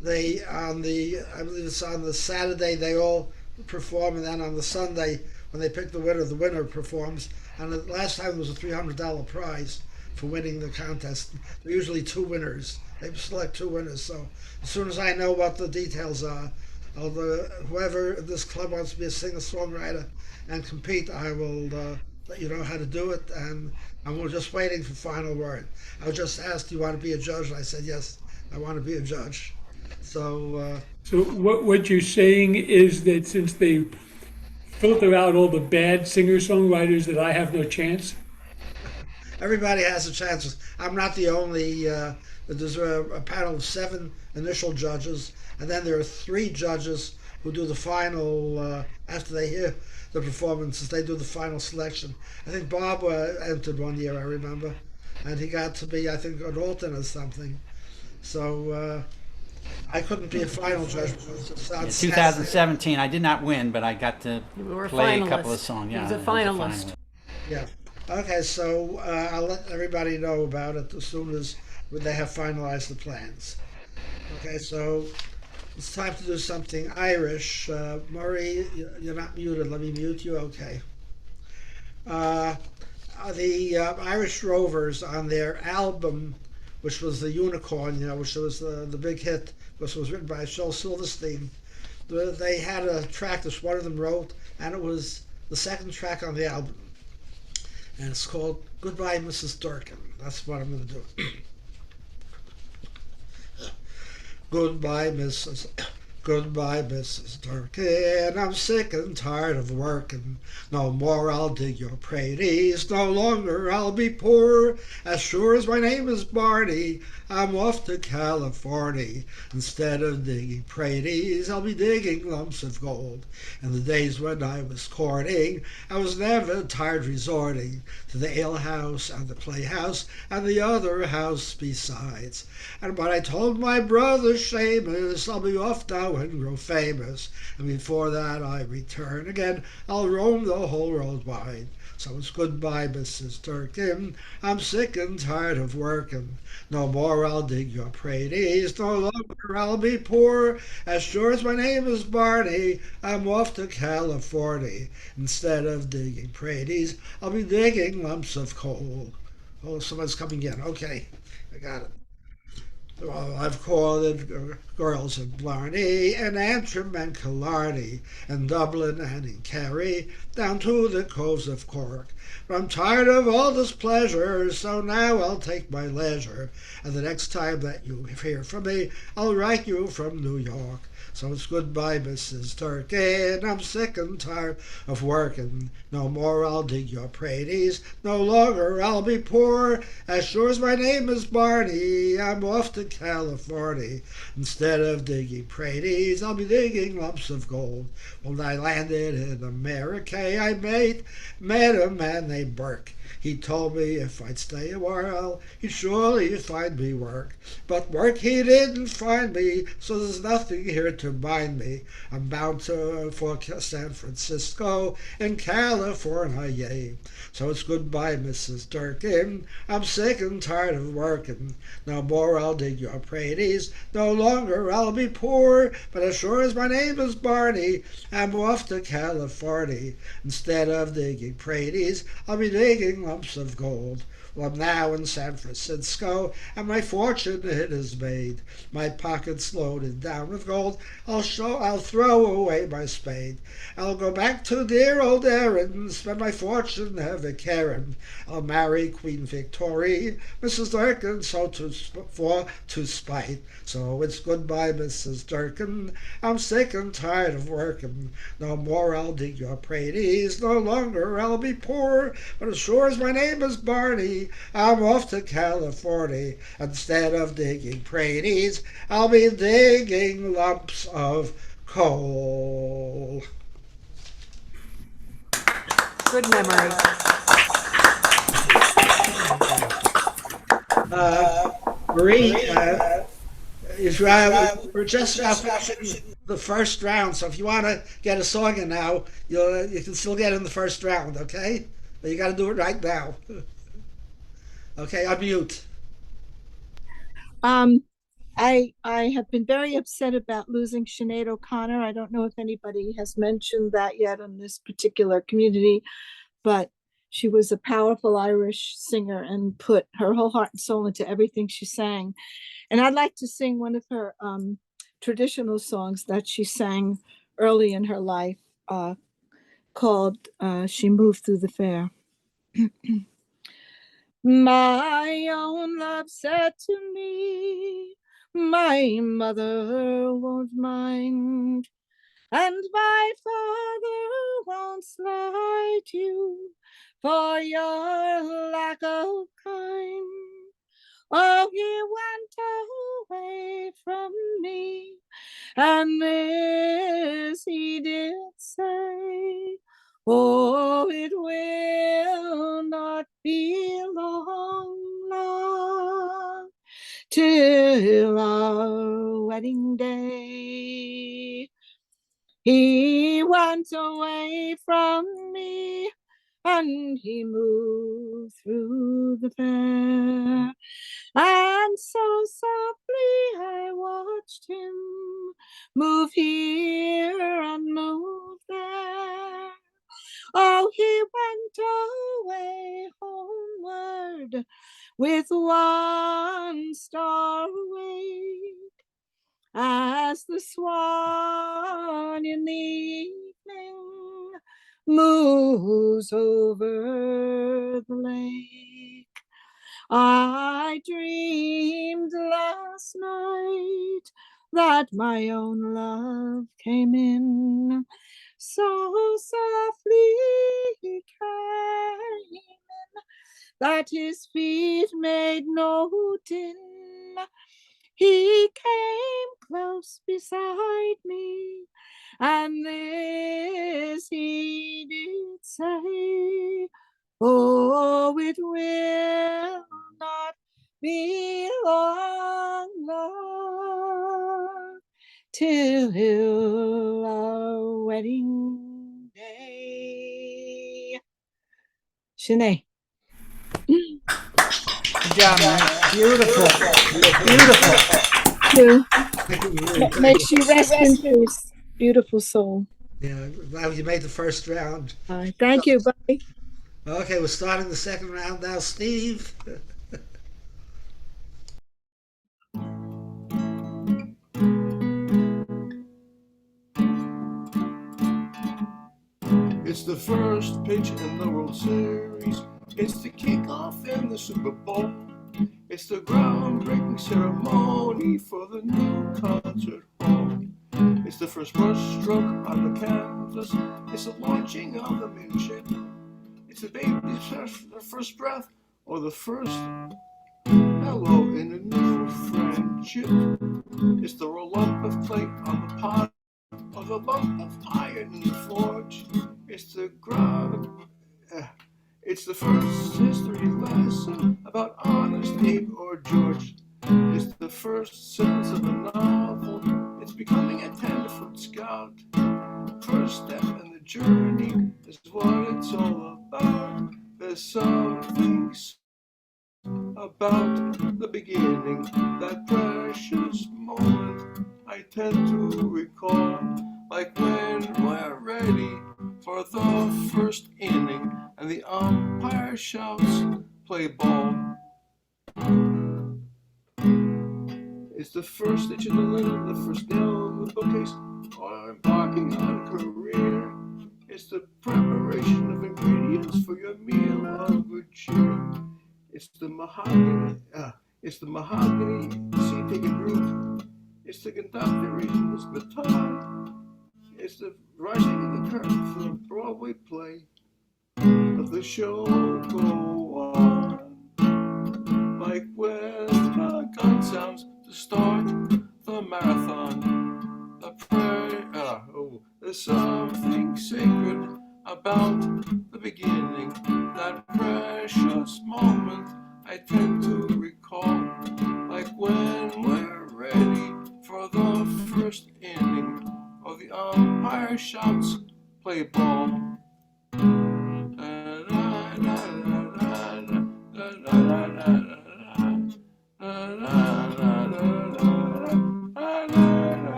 they on the I believe it's on the Saturday they all perform, and then on the Sunday when they pick the winner performs. And the last time there was a $300 prize for winning the contest. There are usually two winners. They select two winners. So as soon as I know what the details are, whoever in this club wants to be a singer-songwriter and compete, I will let you know how to do it. And we're just waiting for final word. I was just asked, do you want to be a judge? And I said, yes, I want to be a judge. So
what you're saying is that since they filter out all the bad singer-songwriters, that I have no chance?
everybody has a chance. I'm not the only. There's a panel of 7 initial judges, and then there are 3 judges who do the final after they hear the performances. They do the final selection. I think Bob entered one year, I remember, and he got to be, I think, an alternate or something. So I couldn't be a final judge.
Yeah, 2017, I did not win, but I got to play a couple of songs.
Yeah,
Yeah,
he was a finalist.
Yeah. Okay, so I'll let everybody know about it as soon as they have finalized the plans. Okay, so it's time to do something Irish. Murray, you're not muted. Let me mute you. Okay. The Irish Rovers on their album, which was the Unicorn, which was the big hit, which was written by Shel Silverstein. They had a track that one of them wrote, and it was the second track on the album. And it's called Goodbye, Mrs. Durkin. That's what I'm going to do. Goodbye, Mrs. Durkin. I'm sick and tired of working. No more I'll dig your praties. No longer I'll be poor. As sure as my name is Barney, I'm off to California. Instead of digging praties, I'll be digging lumps of gold. In the days when I was courting, I was never tired resorting to the alehouse and the playhouse and the other house besides. And but I told my brother Seamus, I'll be off now and grow famous, and before that I return again, I'll roam the whole world wide. So it's goodbye, Mrs. Durkin. I'm sick and tired of working. No more I'll dig your praties. No longer I'll be poor. As sure as my name is Barney, I'm off to California. Instead of digging praties, I'll be digging lumps of coal. Oh, someone's coming in. Okay, I got it. Well, I've courted girls in Blarney and Antrim and Killarney and Dublin and in Kerry down to the coves of Cork. But I'm tired of all this pleasure, so now I'll take my leisure. And the next time that you hear from me, I'll write you from New York. So it's goodbye, Mrs. Durkin. I'm sick and tired of working. No more I'll dig your praties. No longer I'll be poor. As sure as my name is Barney, I'm off to California. Instead of digging praties, I'll be digging lumps of gold. When I landed in America, I met a man named Burke. He told me if I'd stay a while, he'd surely find me work. But work he didn't find me, so there's nothing here to bind me. I'm bound for San Francisco in California, yay. So it's goodbye, Mrs. Durkin. I'm sick and tired of working. No more I'll dig your praties. No longer I'll be poor. But as sure as my name is Barney, I'm off to California. Instead of digging praties, I'll be digging lumps of gold. Well, I'm now in San Francisco, and my fortune it is made. My pockets loaded down with gold. I'll throw away my spade. I'll go back to dear old Erin, spend my fortune never caring. I'll marry Queen Victoria, Mrs. Durkin, so to spite. So it's goodbye, Mrs. Durkin. I'm sick and tired of working. No more I'll dig your praties. No longer I'll be poor. But as sure as my name is Barney, I'm off to California. Instead of digging praties, I'll be digging lumps of coal.
Good memory.
Marie, if we're just about finishing the first round, so if you want to get a song in now, you can still get in the first round, okay? But you got to do it right now. Okay, unmute.
I have been very upset about losing Sinead O'Connor. I don't know if anybody has mentioned that yet in this particular community, but she was a powerful Irish singer and put her whole heart and soul into everything she sang. And I'd like to sing one of her traditional songs that she sang early in her life, called She Moved Through the Fair. My own love said to me, my mother won't mind, and my father won't slight you for your lack of kind. Oh, he went away from me, and this he did say, oh, it will not be long, long, till our wedding day. He went away from me, and he moved through the fair. And so softly I watched him move here and move there. Oh, he went away homeward with one star awake, as the swan in the evening moves over the lake. I dreamed last night that my own love came in, so softly he came in that his feet made no din. He came close beside me, and this he did say, oh, it will not be long, long, till our wedding day. Sinead.
Good job, man. Beautiful. Beautiful.
May she rest in peace. Beautiful soul.
Yeah, glad you made the first round.
All right, thank you. Bye.
Okay, we're starting the second round now. Steve.
It's the first pitch in the World Series. It's the kickoff in the Super Bowl. It's the groundbreaking ceremony for the new concert hall. It's the first brush stroke on the canvas. It's the launching of the main ship. It's the baby's first breath, or the first hello in a new friendship. It's the lump of clay on the pot, or the lump of iron in the forge. It's the it's the first history lesson about honest Abe or George. It's the first sentence of a novel. It's becoming a tenderfoot scout. First step in the journey is what it's all about. There's something about the beginning, that precious moment I tend to recall, like when we're ready for the first inning and the umpire shouts, play ball. It's the first stitch in the linen, the first nail in the bookcase, or embarking on a career. It's the preparation of ingredients for your meal of good cheer. It's the mahogany seed taken root. It's the conductor reading his baton. It's the rising of the curtain for the Broadway play. Let the show go on, like when the gun sounds to start the marathon. The prayer, there's something sacred about the beginning, that precious moment I tend to recall, like when we're ready for the first inning, or the umpire shouts, play ball.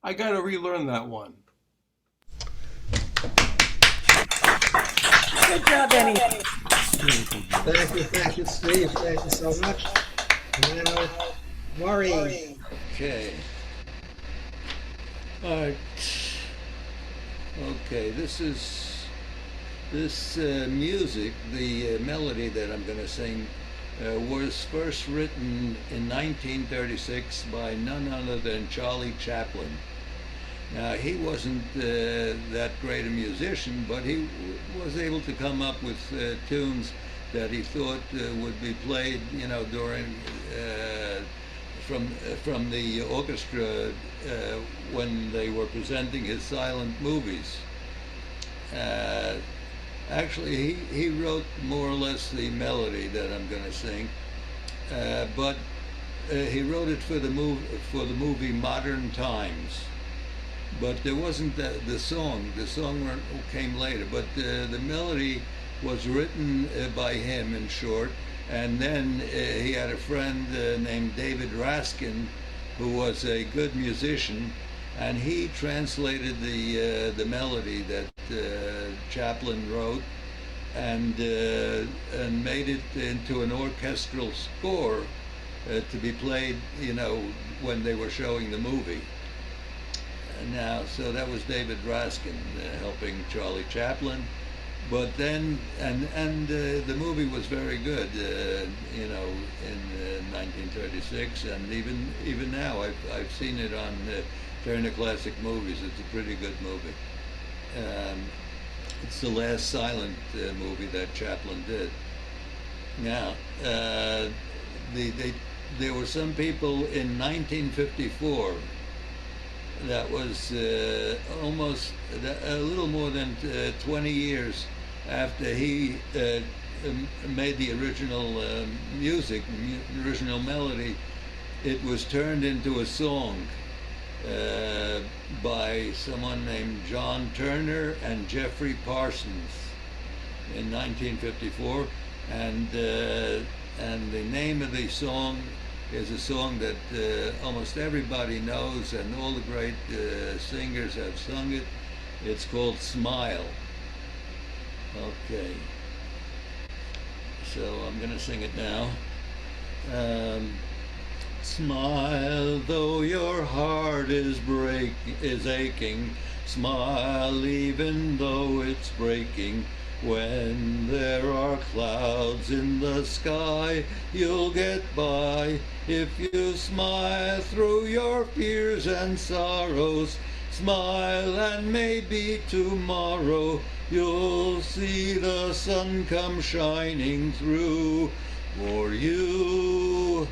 I gotta relearn that one.
Good job, Benny.
Thank you, Steve. Thank you so much. And now, Murray.
Okay. All right. Okay, this music, the melody that I'm going to sing, was first written in 1936 by none other than Charlie Chaplin. Now, he wasn't that great a musician, but he was able to come up with tunes that he thought would be played, during from the orchestra when they were presenting his silent movies. Actually, he wrote more or less the melody that I'm going to sing, but he wrote it for the movie Modern Times. But there wasn't the song. The song came later, but the melody was written by him, in short. And then he had a friend named David Raskin, who was a good musician, and he translated the melody that Chaplin wrote and made it into an orchestral score to be played, when they were showing the movie. Now, so that was David Raskin helping Charlie Chaplin. But then, and the movie was very good, in 1936, and even now I've seen it on Turner Classic Movies. It's a pretty good movie. It's the last silent movie that Chaplin did. Now, there were some people in 1954. That was almost a little more than 20 years after he made the original music, original melody. It was turned into a song by someone named John Turner and Jeffrey Parsons in 1954, and the name of the song is a song that almost everybody knows, and all the great singers have sung it. It's called Smile. Okay. So I'm going to sing it now. Smile, though your heart is aching. Smile, even though it's breaking. When there are clouds in the sky, you'll get by if you smile through your fears and sorrows. Smile and maybe tomorrow you'll see the sun come shining through for you.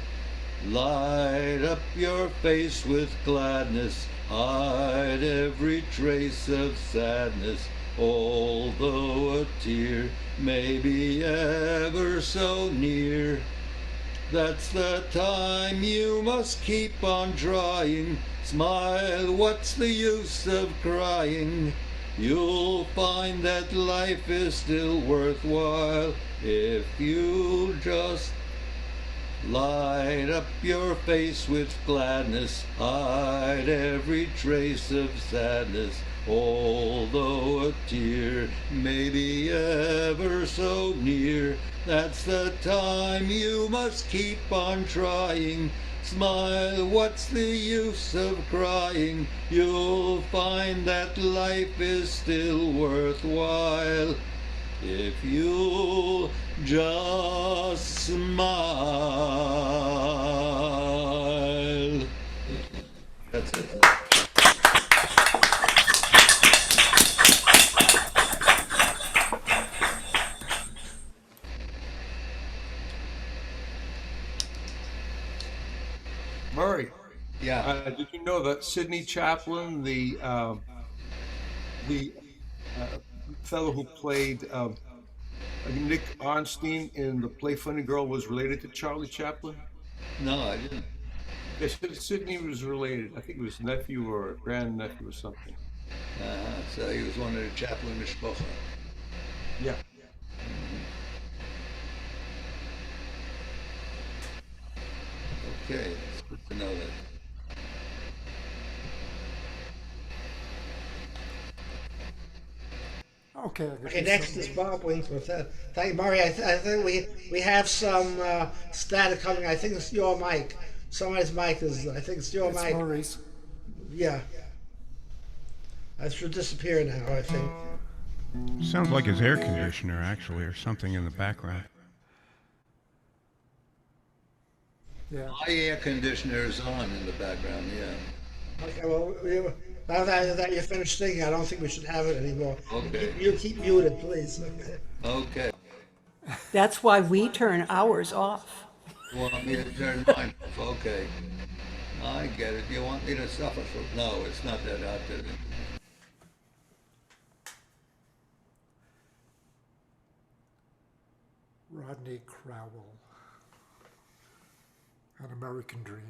Light up your face with gladness, hide every trace of sadness, although a tear may be ever so near. That's the time you must keep on trying. Smile, what's the use of crying? You'll find that life is still worthwhile if you just light up your face with gladness, hide every trace of sadness, although a tear may be ever so near. That's the time you must keep on trying. Smile, what's the use of crying? You'll find that life is still worthwhile if you'll just smile. That's it.
Murray.
Yeah.
Did you know that Sidney Chaplin, the fellow who played Nick Arnstein in the play Funny Girl was related to Charlie Chaplin?
No, I didn't.
Yes, Sidney was related. I think it was nephew or grandnephew or something.
So he was one of the Chaplin Mishpocha.
Yeah.
Okay, it's good to know that.
Okay.
Okay, next is Bob Winkler. Thank you, Murray. I think we have some static coming. I think it's your mic. Somebody's mic is. I think it's your mic.
Murray's.
Yeah. That should disappear now, I think.
Sounds like his air conditioner, actually, or something in the background.
Yeah.
My air conditioner is on in the background, yeah.
Okay, well, now that you're finished singing, I don't think we should have it anymore.
Okay.
You keep muted, please.
Okay.
That's why we turn ours off.
You want me to turn mine off? Okay. I get it. You want me to suffer for... No, it's not that out there.
Rodney Crowell. An American Dream.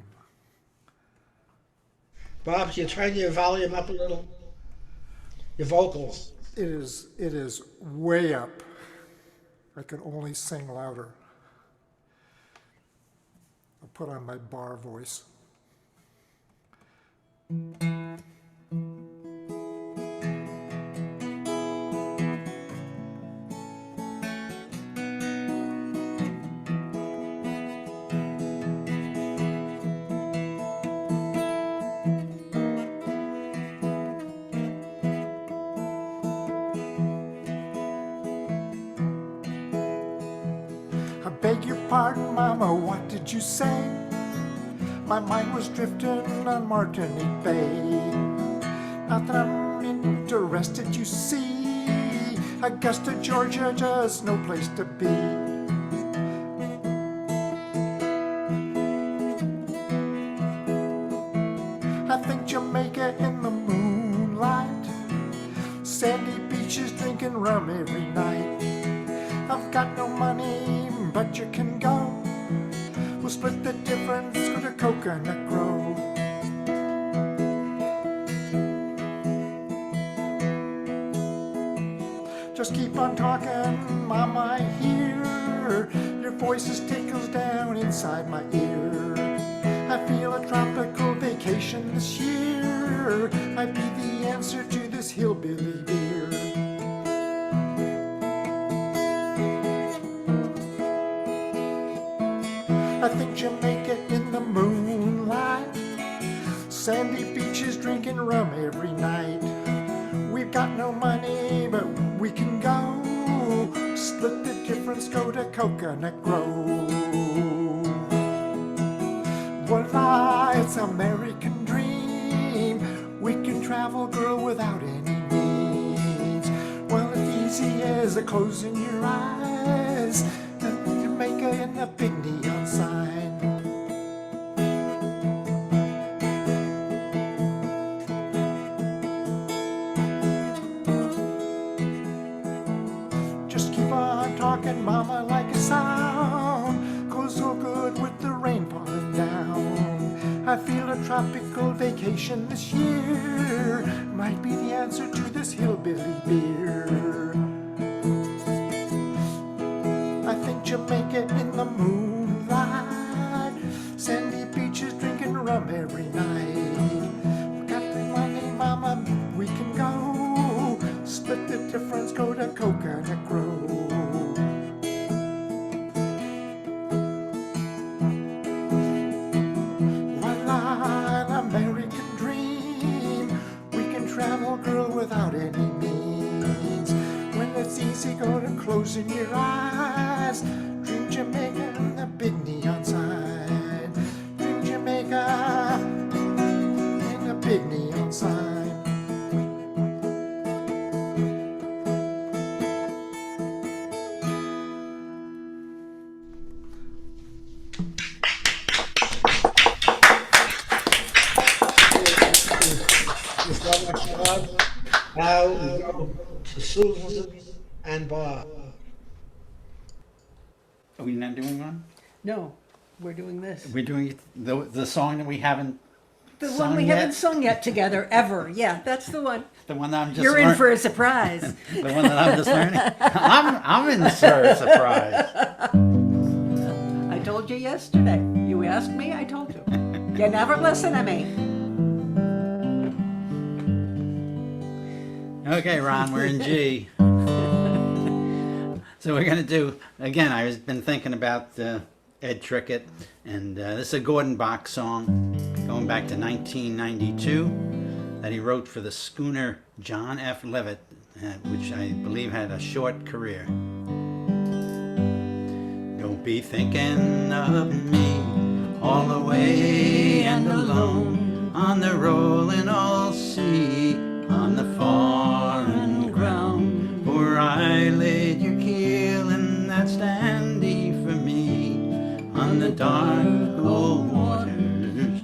Bob, can you turn your volume up a little? Your vocals.
It is way up. I can only sing louder. I'll put on my bar voice. I beg your pardon, Mama, what did you say? My mind was drifting on Martinique Bay. Not that I'm interested, you see. Augusta, Georgia, just no place to be. I think Jamaica in the moonlight, sandy beaches drinking rum every night. I've got no money, but you can go. We'll split the difference with a coconut grove. Just keep on talking, Mama, I hear your voices tickles down inside my ear. I feel a tropical vacation this year. I'd be the answer to this hillbilly beer. I think Jamaica in the moonlight, sandy beaches drinking rum every night. We've got no money, but we can go. split the difference, go to Coconut Grove. Voila, it's American dream. We can travel, girl, without any means. Well, it's easy as closing your eyes and Jamaica in the big neon sign. Just keep on talking, mama, like a sound. Goes so good with the rain falling down. I feel a tropical vacation this year might be the answer to this hillbilly beer. I think Jamaica in the moonlight, sandy beaches drinking rum every night. Got the money, mama, we can go. Split the difference, go to Coconut Grove. Voila, an American dream. We can travel, girl, without any means. When it's easy, go to closing your eyes. Dream Jamaica and the big neon sign. Dream Jamaica in the big neon sign.
Now we go to Susan and Bob.
Are we not doing one?
No, we're doing this.
We're doing the song that we haven't
The
sung
one we
yet?
haven't sung yet together, ever. Yeah, that's the one.
The one that I'm just
You're in for a surprise.
The one that I'm just learning. I'm in for a surprise.
I told you yesterday. You asked me, I told you. You never listen to me.
Okay, Ron, we're in G. So we're going to do, again, I've been thinking about Ed Trickett, and this is a Gordon Bach song going back to 1992 that he wrote for the schooner John F. Leavitt, which I believe had a short career. Don't be thinking of me all the way and alone on the rolling old sea, on the foreign ground, for I laid your keel in that standee for me, on the dark old waters,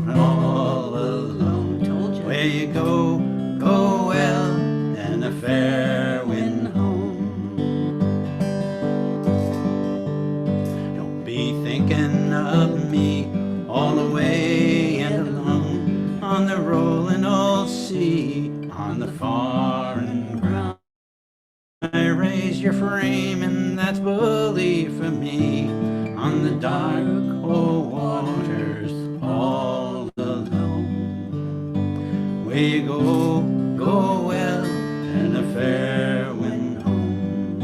all alone. Told you. Where you go, go well, and a fair wind home. Don't be thinking of me all the way and alone on the rolling old sea, on the foreign ground. I raise your frame and that's bully for me, on the dark old waters all alone. Where you go, go well, and a fair wind home.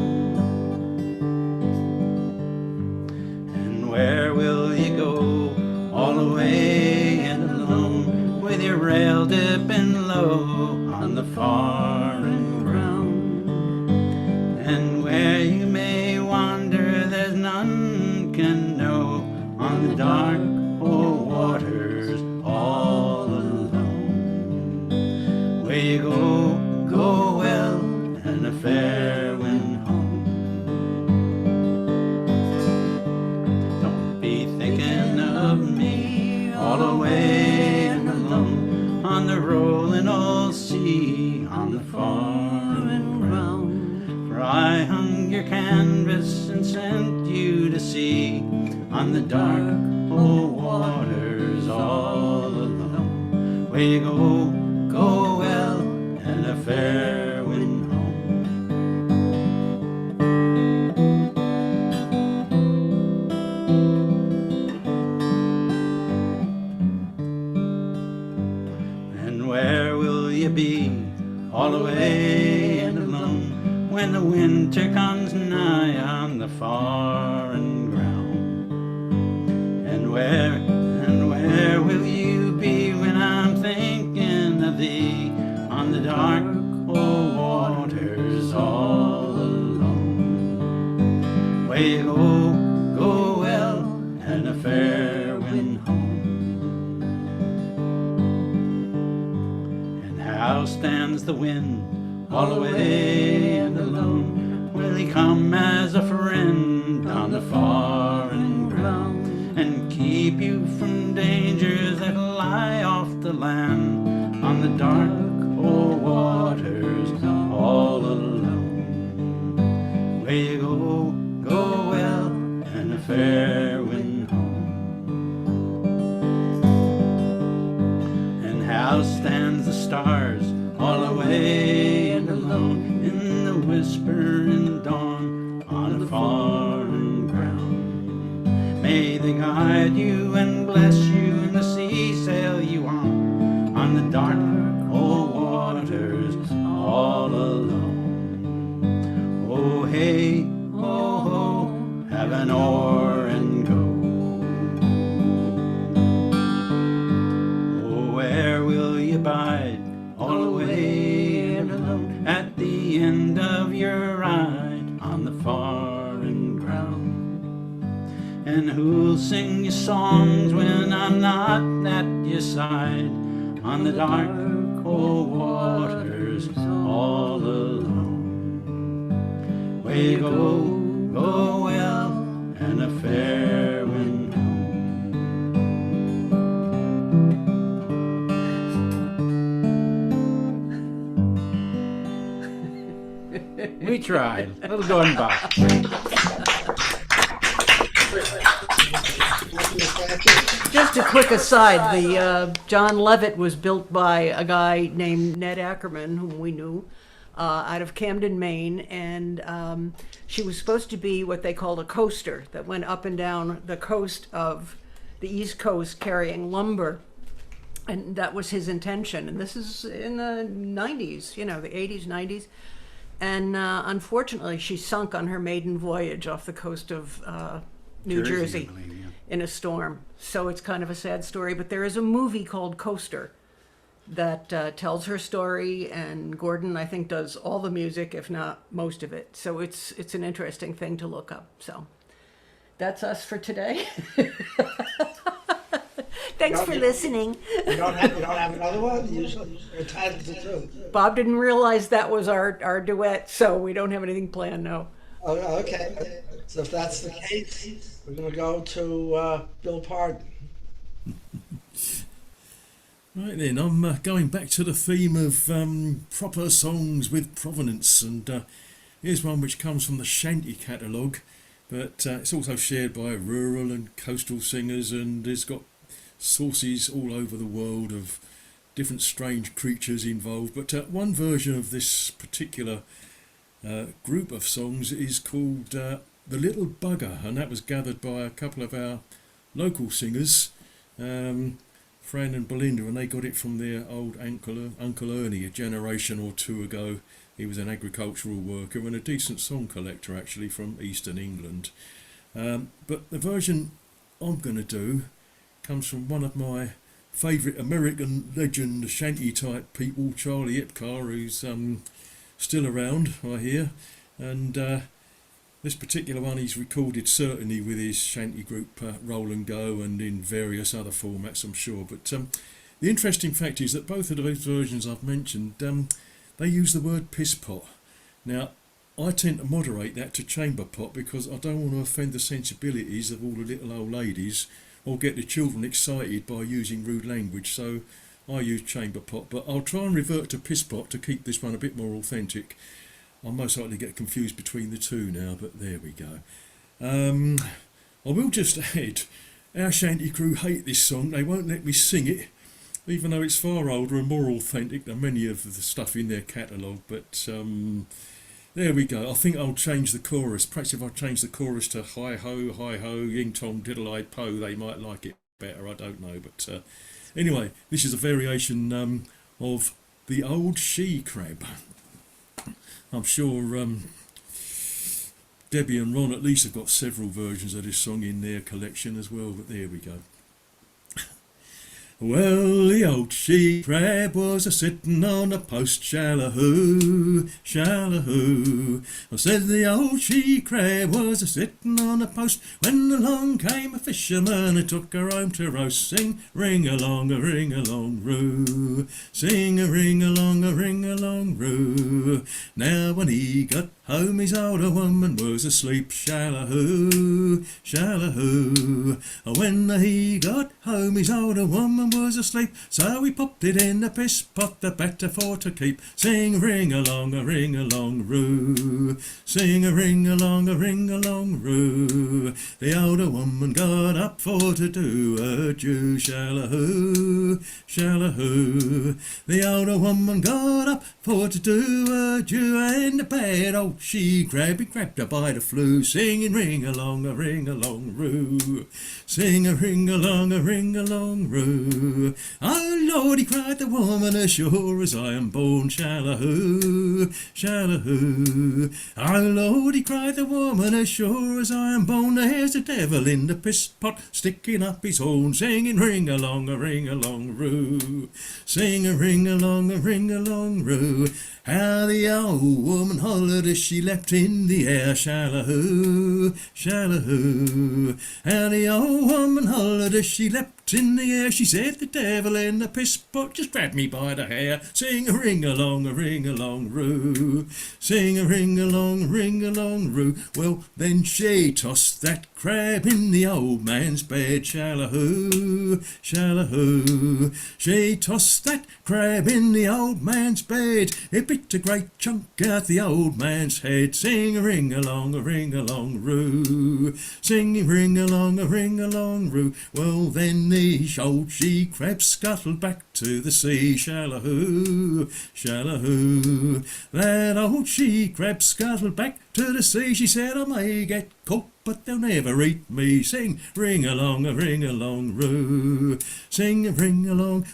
And where will you go, all the way and alone, with your rail dipping low on the foreign ground? And where you may wander, there's none can know, on the dark old waters all alone. Where you go, go well, and a fair wind home. Don't be thinking of me all the way and alone on the rolling old sea, on the foreign ground. For I hung your canvas and sent you to sea, on the dark old waters all alone. Where you go, go well, and a fair wind home. And where will you be, all the way and alone, when the winter comes nigh on the foreign ground? And where will you be when I'm thinking of thee, on the dark old waters all alone? as the wind, all away and alone. Will he come as a friend on the foreign ground, and keep you from dangers that lie off the land, on the dark old waters all alone? Where you go, go well, and a fair wind home. And how stands the stars all away and alone in the whispering dawn on a foreign ground? May they guide you and bless you, and the sea sail you on the dark old waters all alone. Oh hey, oh ho, have an oar and go. Oh, where will you bide, all away and alone, at the end of your ride on the foreign ground? And who'll sing you songs when I'm not at your side, on the dark old waters all alone? Where you go, go well, and a fair wind home. We tried. Little Gordon Bach.
Just a quick aside, the John Levitt was built by a guy named Ned Ackerman, whom we knew, out of Camden, Maine, and she was supposed to be what they called a coaster that went up and down the coast of the East Coast carrying lumber, and that was his intention. And this is in the 90s, the 80s, 90s. And unfortunately, she sunk on her maiden voyage off the coast of New Jersey,
I believe, yeah.
In a storm. So it's kind of a sad story, but there is a movie called Coaster that tells her story, and Gordon, I think, does all the music, if not most of it. So it's an interesting thing to look up. So that's us for today. Thanks for listening.
You don't have another one? You're entitled to two.
Bob didn't realize that was our duet, so we don't have anything planned, no.
Oh, okay. So if that's the case, we're going to go to Bill Pardon.
Right then, I'm going back to the theme of proper songs with provenance, and here's one which comes from the Shanty catalogue, but it's also shared by rural and coastal singers, and it's got sources all over the world of different strange creatures involved. But one version of this particular group of songs is called The Little Bugger, and that was gathered by a couple of our local singers, Fran and Belinda, and they got it from their old Uncle Ernie a generation or two ago. He was an agricultural worker and a decent song collector, actually, from Eastern England. But the version I'm going to do comes from one of my favourite American legend shanty type people, Charlie Ipcar, who's still around, I hear, and this particular one he's recorded certainly with his shanty group Roll and Go, and in various other formats, I'm sure. But the interesting fact is that both of those versions I've mentioned, they use the word piss pot. Now, I tend to moderate that to chamber pot because I don't want to offend the sensibilities of all the little old ladies or get the children excited by using rude language, so I use chamber pot, but I'll try and revert to piss pot to keep this one a bit more authentic. I'll most likely get confused between the two now, but there we go. I will just add, our shanty crew hate this song. They won't let me sing it, even though it's far older and more authentic than many of the stuff in their catalogue. But there we go. I think I'll change the chorus. Perhaps if I change the chorus to hi ho, ying tong, diddle-eyed po, they might like it better. I don't know. But anyway, this is a variation of The Old She Crab. I'm sure Debbie and Ron at least have got several versions of this song in their collection as well, but there we go. Well, the old she crab was a sitting on a post, shallahoo, shallahoo. I said the old she crab was a sitting on a post when along came a fisherman who took her home to roast. Sing ring along a ring along roo, sing a ring along roo. Now when he got home his older woman was asleep, shallahoo, shallahoo. When he got home his older woman was asleep, so he popped it in the piss pot, the better for to keep. Sing ring along roo, sing a ring along roo. The older woman got up for to do a Jew, shallahoo, shallahoo. The older woman got up for to do a Jew, and the bad old she crab, he grabbed her by the flu, singing ring along roo, sing a ring along roo. Oh Lord, he cried the woman, as sure as I am born, shallahoo, shallahoo. Oh Lord, he cried the woman, as sure as I am born. There's the devil in the piss pot, sticking up his horn, singing ring along roo, sing a ring along roo. How the old woman hollered as she leapt in the air, shallahoo, shallahoo. How the old woman hollered as she leapt in the air. She said the devil in the piss pot just grabbed me by the hair. Sing a ring along roo, sing a ring along roo. Well, then she tossed that crab in the old man's bed, shallahoo, shallahoo. She tossed that crab in the old man's bed. It bit a great chunk out the old man's head. Sing a ring along roo, sing a ring along roo. Well, then the old she crab scuttled back to the sea, shallahoo, shallahoo. That old she crab scuttled back to the sea. She said, I may get caught, but they'll never eat me. Sing ring along roo, sing a ring along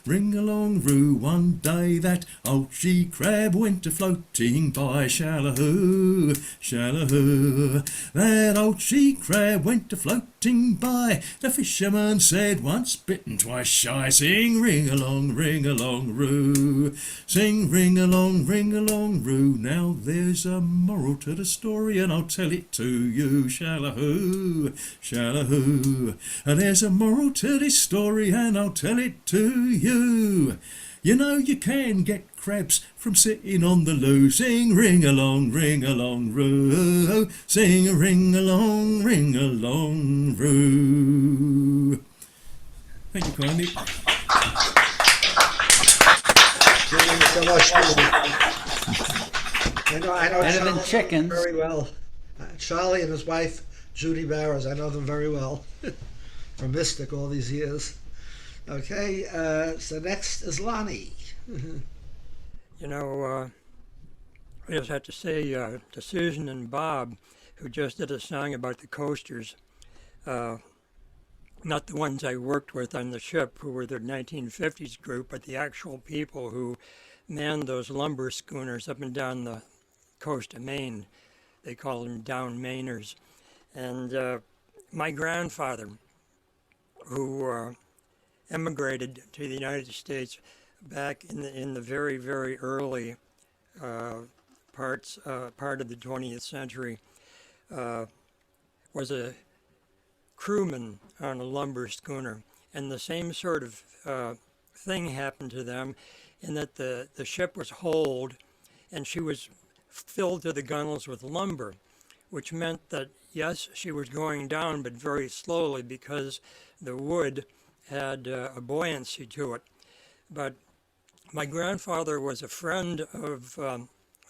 roo. One day that old she crab went a floating by, shallahoo, shallahoo. That old she crab went a floating by. The fisherman said, once bitten, twice shy. Sing ring along roo, sing ring along roo. Now there's a moral to the story, and I'll tell it to you, shallahoo, shallahoo. And there's a moral to this story, and I'll tell it to you. You know you can get crabs from sitting on the loo. Sing ring along roo, sing a ring along roo. Thank you kindly.
Thank you so much. I know
Better than
Charlie
chickens.
very well. Charlie and his wife, Judy Barrows, I know them very well from Mystic all these years. Okay, so next is Lonnie.
You know, I just have to say to Susan and Bob, who just did a song about the coasters, not the ones I worked with on the ship, who were the 1950s group, but the actual people who manned those lumber schooners up and down the coast of Maine. They call them down Mainers. And my grandfather, who emigrated to the United States back in the very, very early part of the 20th century, was a crewman on a lumber schooner. And the same sort of thing happened to them, in that the ship was holed and she was filled to the gunnels with lumber, which meant that, yes, she was going down, but very slowly, because the wood had a buoyancy to it. But my grandfather was a friend of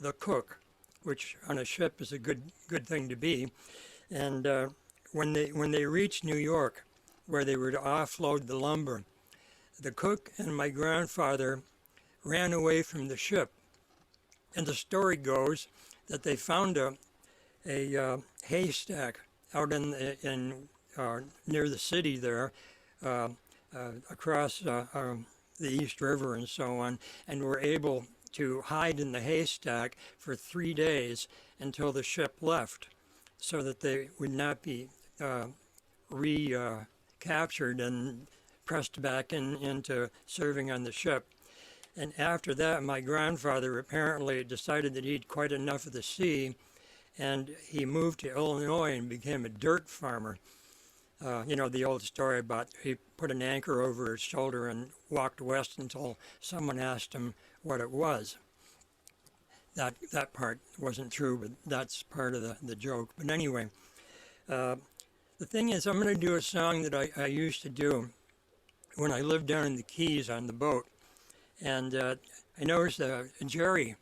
the cook, which on a ship is a good thing to be. And when they reached New York, where they were to offload the lumber, the cook and my grandfather ran away from the ship. And the story goes that they found a haystack out in near the city there, across the East River and so on, and were able to hide in the haystack for 3 days until the ship left, so that they would not be recaptured and pressed back into serving on the ship. And after that, my grandfather apparently decided that he'd quite enough of the sea, and he moved to Illinois and became a dirt farmer. You know, the old story about he put an anchor over his shoulder and walked west until someone asked him what it was. That part wasn't true, but that's part of the joke. But anyway, the thing is, I'm going to do a song that I used to do when I lived down in the Keys on the boat. And I noticed Jerry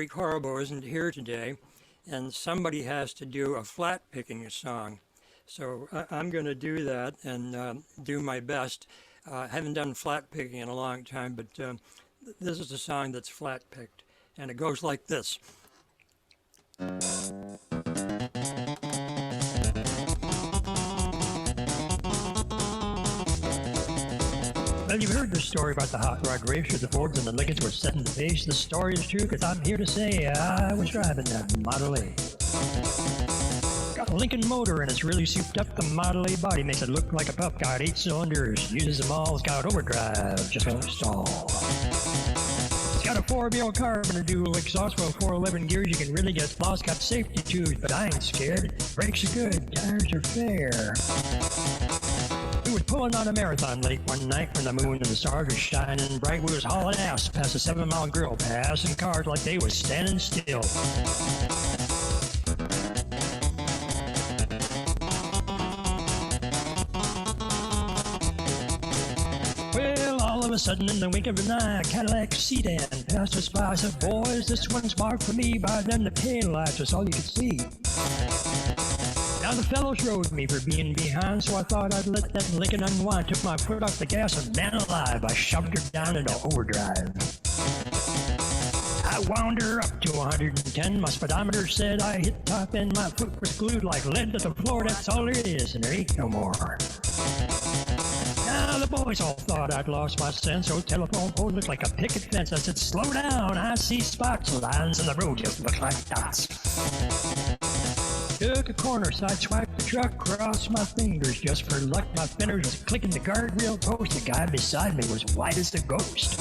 Corbo isn't here today, and somebody has to do a flat picking song. So I'm going to do that and do my best. I haven't done flat picking in a long time, but this is a song that's flat picked, and it goes like this. Well, you've heard the story about the hot rod race where the Fords and the Lincolns were setting the pace. The story is true because I'm here to say I was driving that Model A. Got a Lincoln motor and it's really souped up. The Model A body makes it look like a pup. Got 8 cylinders, uses them all. It's got overdrive, just won't stall. It's got a 4-wheel carb and a dual exhaust. Well, 411 gears, you can really get lost. Got safety tubes, but I ain't scared. Brakes are good, tires are fair. We were pulling on a marathon late one night when the moon and the stars were shining bright. We was hauling ass past a 7-mile grill, passing cars like they was standing still. Well, all of a sudden in the wink of an eye, a Cadillac sedan passed us by. I said, boys, this one's marked for me. By then the tail lights was all you could see. Now the fellows rode me for being behind, so I thought I'd let that Lincoln unwind. Took my foot off the gas and man alive, I shoved her down into overdrive. I wound her up to 110, my speedometer said I hit top end, my foot was glued like lead to the floor, that's all there is, and there ain't no more. Now the boys all thought I'd lost my sense, so telephone pole looked like a picket fence. I said, slow down, I see spots, lines in the road just look like dots. Took a corner, sideswiped the truck, crossed my fingers just for luck. My fenders was clicking the guardrail post. The guy beside me was white as a ghost.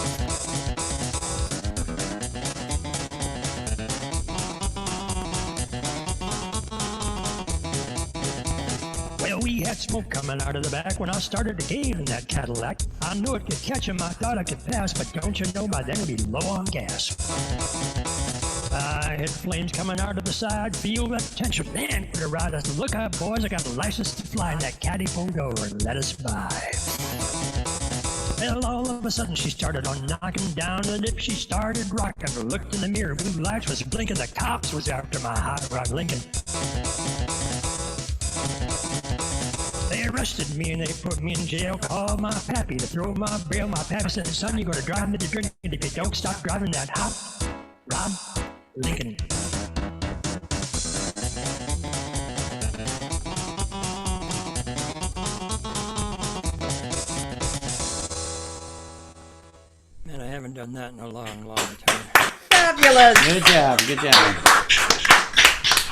Well, we had smoke coming out of the back when I started to gain in that Cadillac. I knew it could catch him, I thought I could pass, but don't you know by then it'd be low on gas. I had flames coming out of the side, feel that tension, man, for the ride. I said, look out, boys, I got a license to fly, and that caddy pulled over and let us by. Well, all of a sudden she started on knocking down the dip. She started rocking, looked in the mirror, blue lights was blinking, the cops was after my hot rod Lincoln. They arrested me and they put me in jail, called my pappy to throw my bail. My pappy said, son, you're gonna drive me to drink if you don't stop driving that hot rod Lincoln. Man, I haven't done that in a long, long time.
Fabulous!
Good job, good job.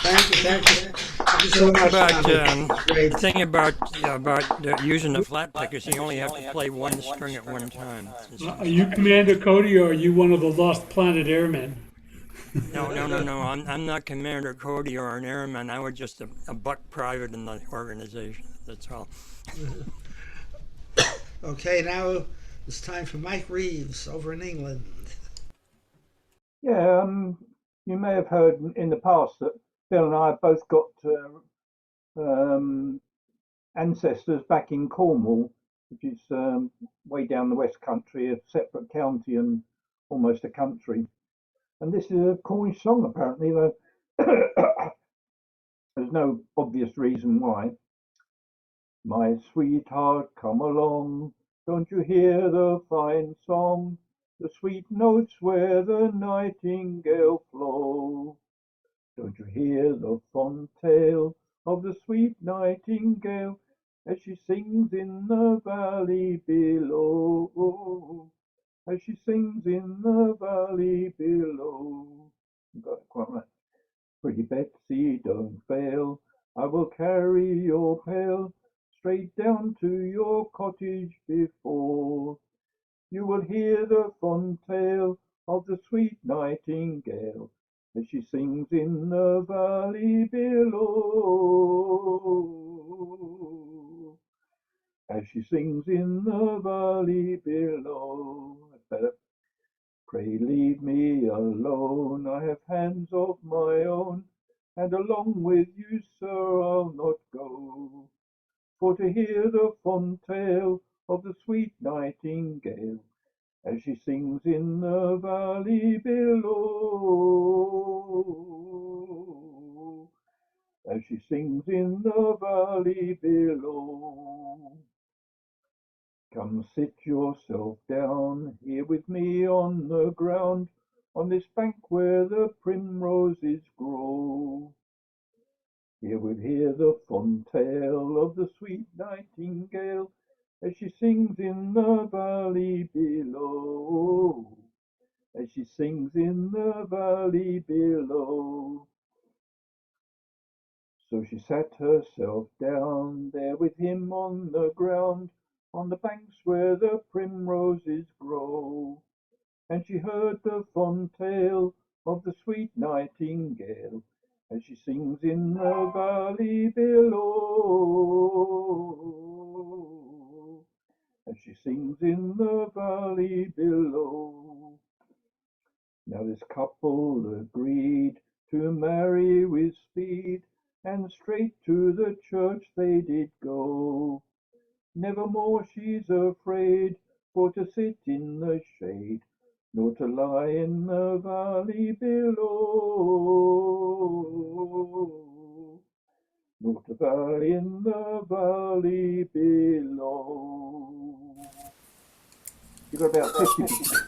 Thank you so much.
The thing about using the flat pick is you only have to play one string at one time.
Are you Commander Cody or are you one of the Lost Planet Airmen?
No. I'm not Commander Cody or an airman. I was just a buck private in the organization. That's all.
Okay, now it's time for Mike Reeves over in England.
Yeah, you may have heard in the past that Bill and I have both got ancestors back in Cornwall, which is way down the West Country, a separate county and almost a country. And this is a Cornish song, apparently, though there's no obvious reason why. My sweetheart, come along, don't you hear the fine song, the sweet notes where the nightingale flow? Don't you hear the fond tale of the sweet nightingale as she sings in the valley below? As she sings in the valley below. Got it quite right. Pretty Betsy, don't fail, I will carry your pail straight down to your cottage before. You will hear the fond tale of the sweet nightingale as she sings in the valley below. As she sings in the valley below. That's better. Pray leave me alone, I have hands of my own, and along with you, sir, I'll not go. For to hear the fond tale of the sweet nightingale, as she sings in the valley below. As she sings in the valley below. Come sit yourself down here with me on the ground, on this bank where the primroses grow. Here we'll hear the fond tale of the sweet nightingale as she sings in the valley below. As she sings in the valley below. So she sat herself down there with him on the ground, on the banks where the primroses grow. And she heard the fond tale of the sweet nightingale as she sings in the valley below. As she sings in the valley below. Now this couple agreed to marry with speed, and straight to the church they did go. Nevermore she's afraid for to sit in the shade, nor to lie in the valley below. Nor to lie in the valley below. You got about 50%.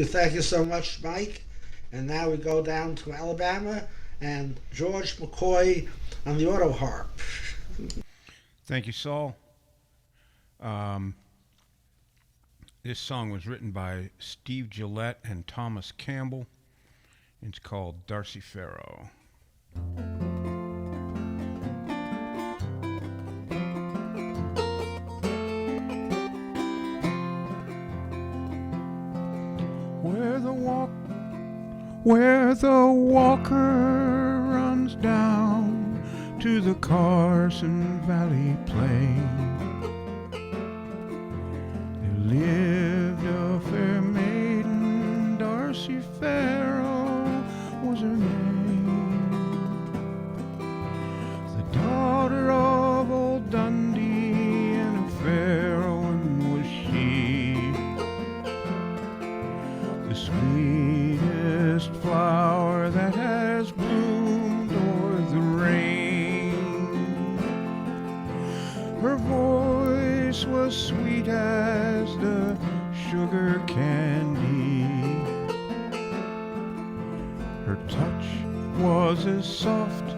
Thank you so much, Mike. And now we go down to Alabama and George McCoy on the auto harp.
Thank you, Saul. This song was written by Steve Gillette and Thomas Campbell. It's called Darcy Farrow. Where the Walker runs down to the Carson Valley Plain, there lived a fair maiden, Darcy Farrow was her name. The daughter of old Dundee, and a fair one was she. The sweetest flower that has bloomed o'er the rain. Her voice was sweet as the sugar candy. Her touch was as soft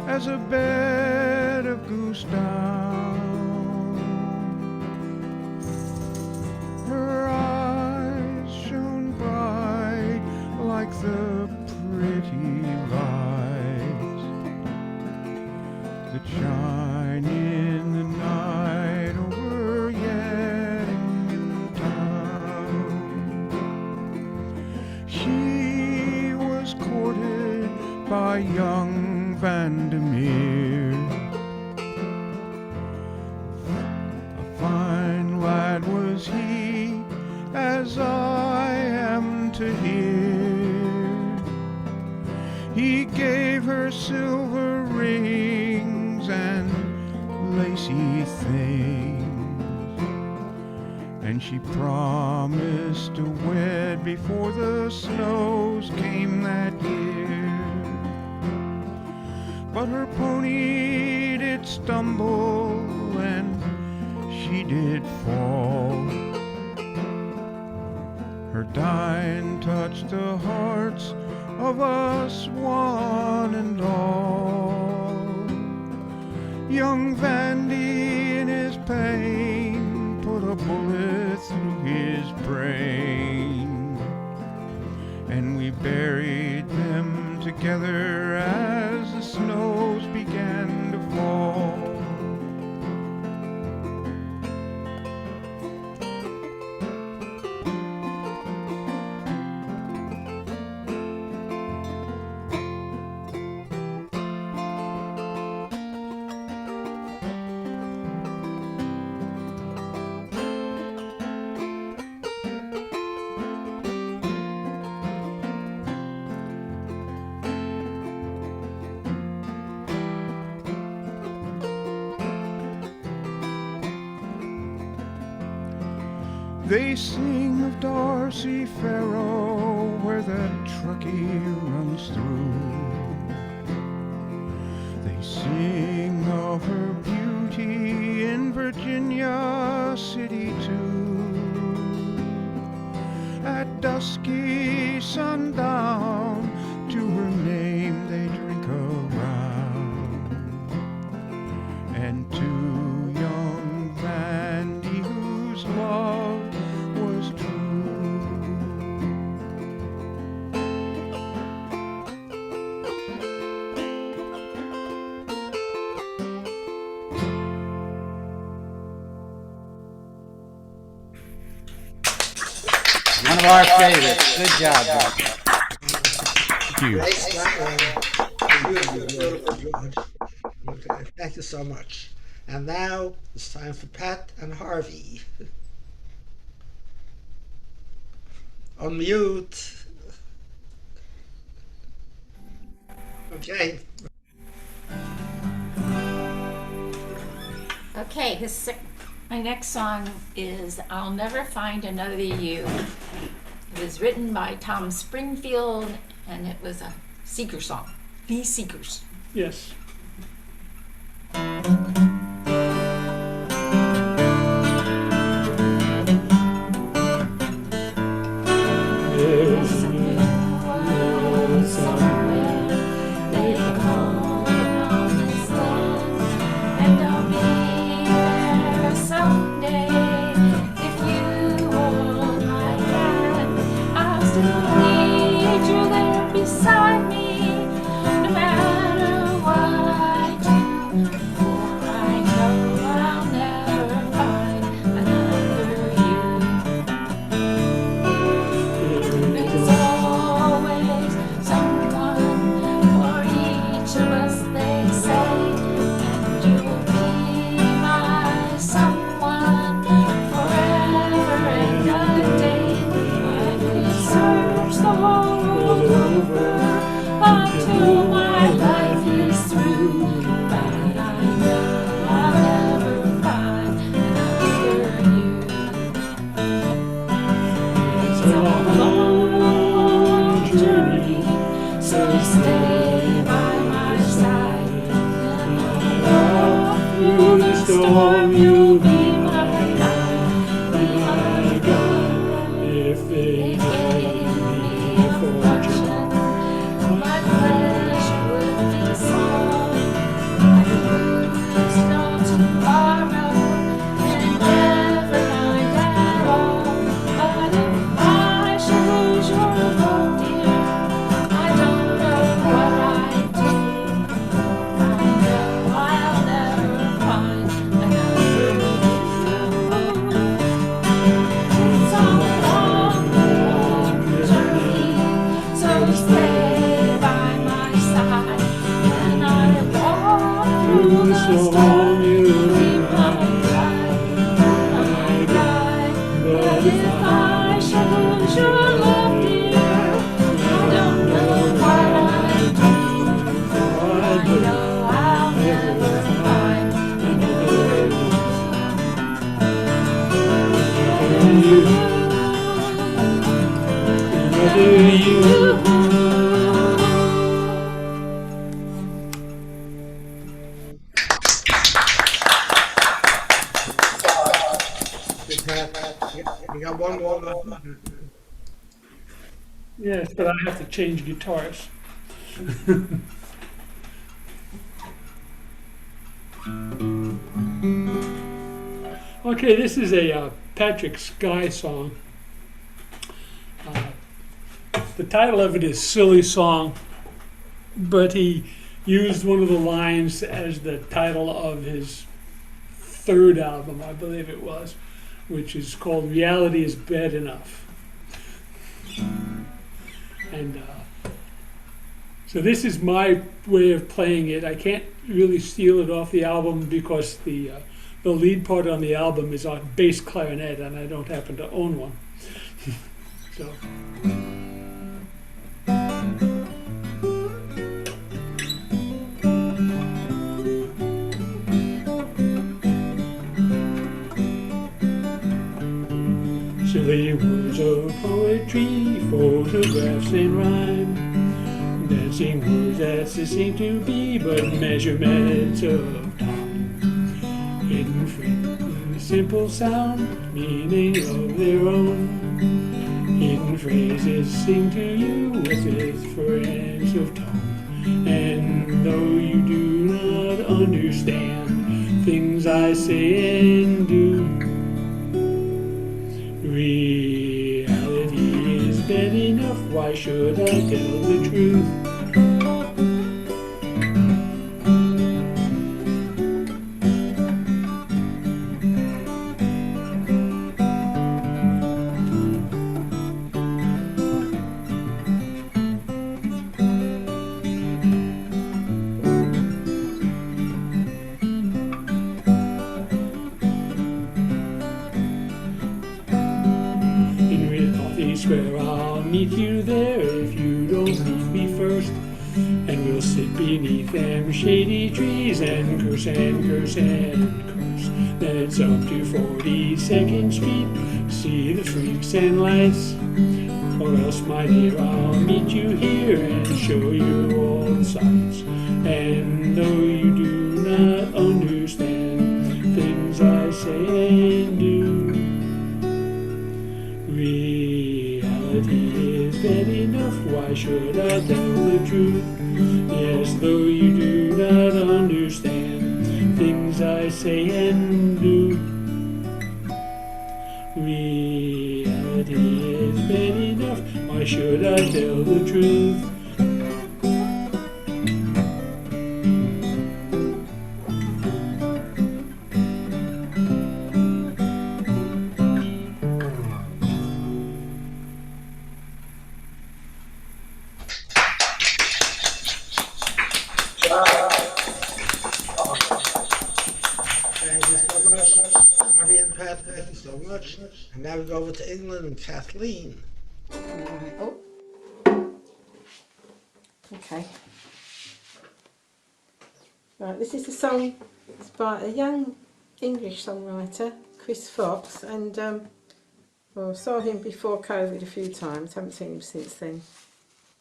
as a bed of goose down. Her eyes shone bright like the pretty lights that shine in the night over Yaddington town. She was courted by young Vandermeer, a fine lad was he, as I am to hear. He gave her silver rings and lacy things, and she promised to wed before the snows came that year. But her pony did stumble and she did fall. Her dying touched the hearts of us one and all. Young Vandy in his pain put a bullet through his brain, and we buried them They sing of Darcy Farrow, where that Truckee runs through. They sing of her beauty in Virginia City too. At dusky sundown, to her name they drink around. And to young Vandy, whose love was true.
One of our favorites. Good job, Bob.
Thank you.
Nice, beautiful, George. Okay, thank you so much. And now it's time for Pat and Harvey. Unmute. Okay.
Okay, my next song is I'll Never Find Another You. It was written by Tom Springfield, and it was a Seeker song. The Seekers.
Yes.
Beside me, no matter what I do, for I know I'll never find another you. There's always someone for each of us, they say, and you'll be my someone forever and a day. I could search the whole world over until my life is through, but I know I'll never find another you. It's a long journey, so stay by my side. And I'll walk through the storm, you'll be my guide, be my guide.
If they
gave me a fortune, my pleasure would be small. I lose no tomorrow and never mind at all. But if I should lose your love, dear, I don't know what I'd do. I know I'll never find another you. It's a long, long journey, so stay by my side. When I walk through the storm, you'll be my guide. But if I should lose your love, dear, I don't know what I'd do. For I know I'll never find another you.
Good, Pat. You got one more.
Yes, but I have to change guitars. Okay, this is a Patrick Sky song. The title of it is Silly Song, but he used one of the lines as the title of his third album, I believe it was, which is called Reality is Bad Enough. And so this is my way of playing it. I can't really steal it off the album because the lead part on the album is on bass clarinet, and I don't happen to own one. So. Silly words of poetry, photographs and rhyme, dancing words that seem to be but measurements of time. Hidden phrases, simple sound, meaning of their own. Hidden phrases sing to you with difference of tone. And though you do not understand things I say and do, reality is bad enough, why should I tell the truth? Where I'll meet you there if you don't meet me first. And we'll sit beneath them shady trees and curse and curse and curse. Then it's up to 42nd Street, see the freaks and lights. Or else, my dear, I'll meet you here and show you all the sights. And though you do not understand things I say and do, reality is bad enough, why should I tell the truth? Yes, though you do not understand things I say and do, reality is bad enough, why should I tell the truth?
Harvey and Pat, thank you so much. And now we go over to England and Kathleen.
Oh. Okay. Right, this is a song. It's by a young English songwriter, Chris Fox, and well, I saw him before COVID a few times. Haven't seen him since then.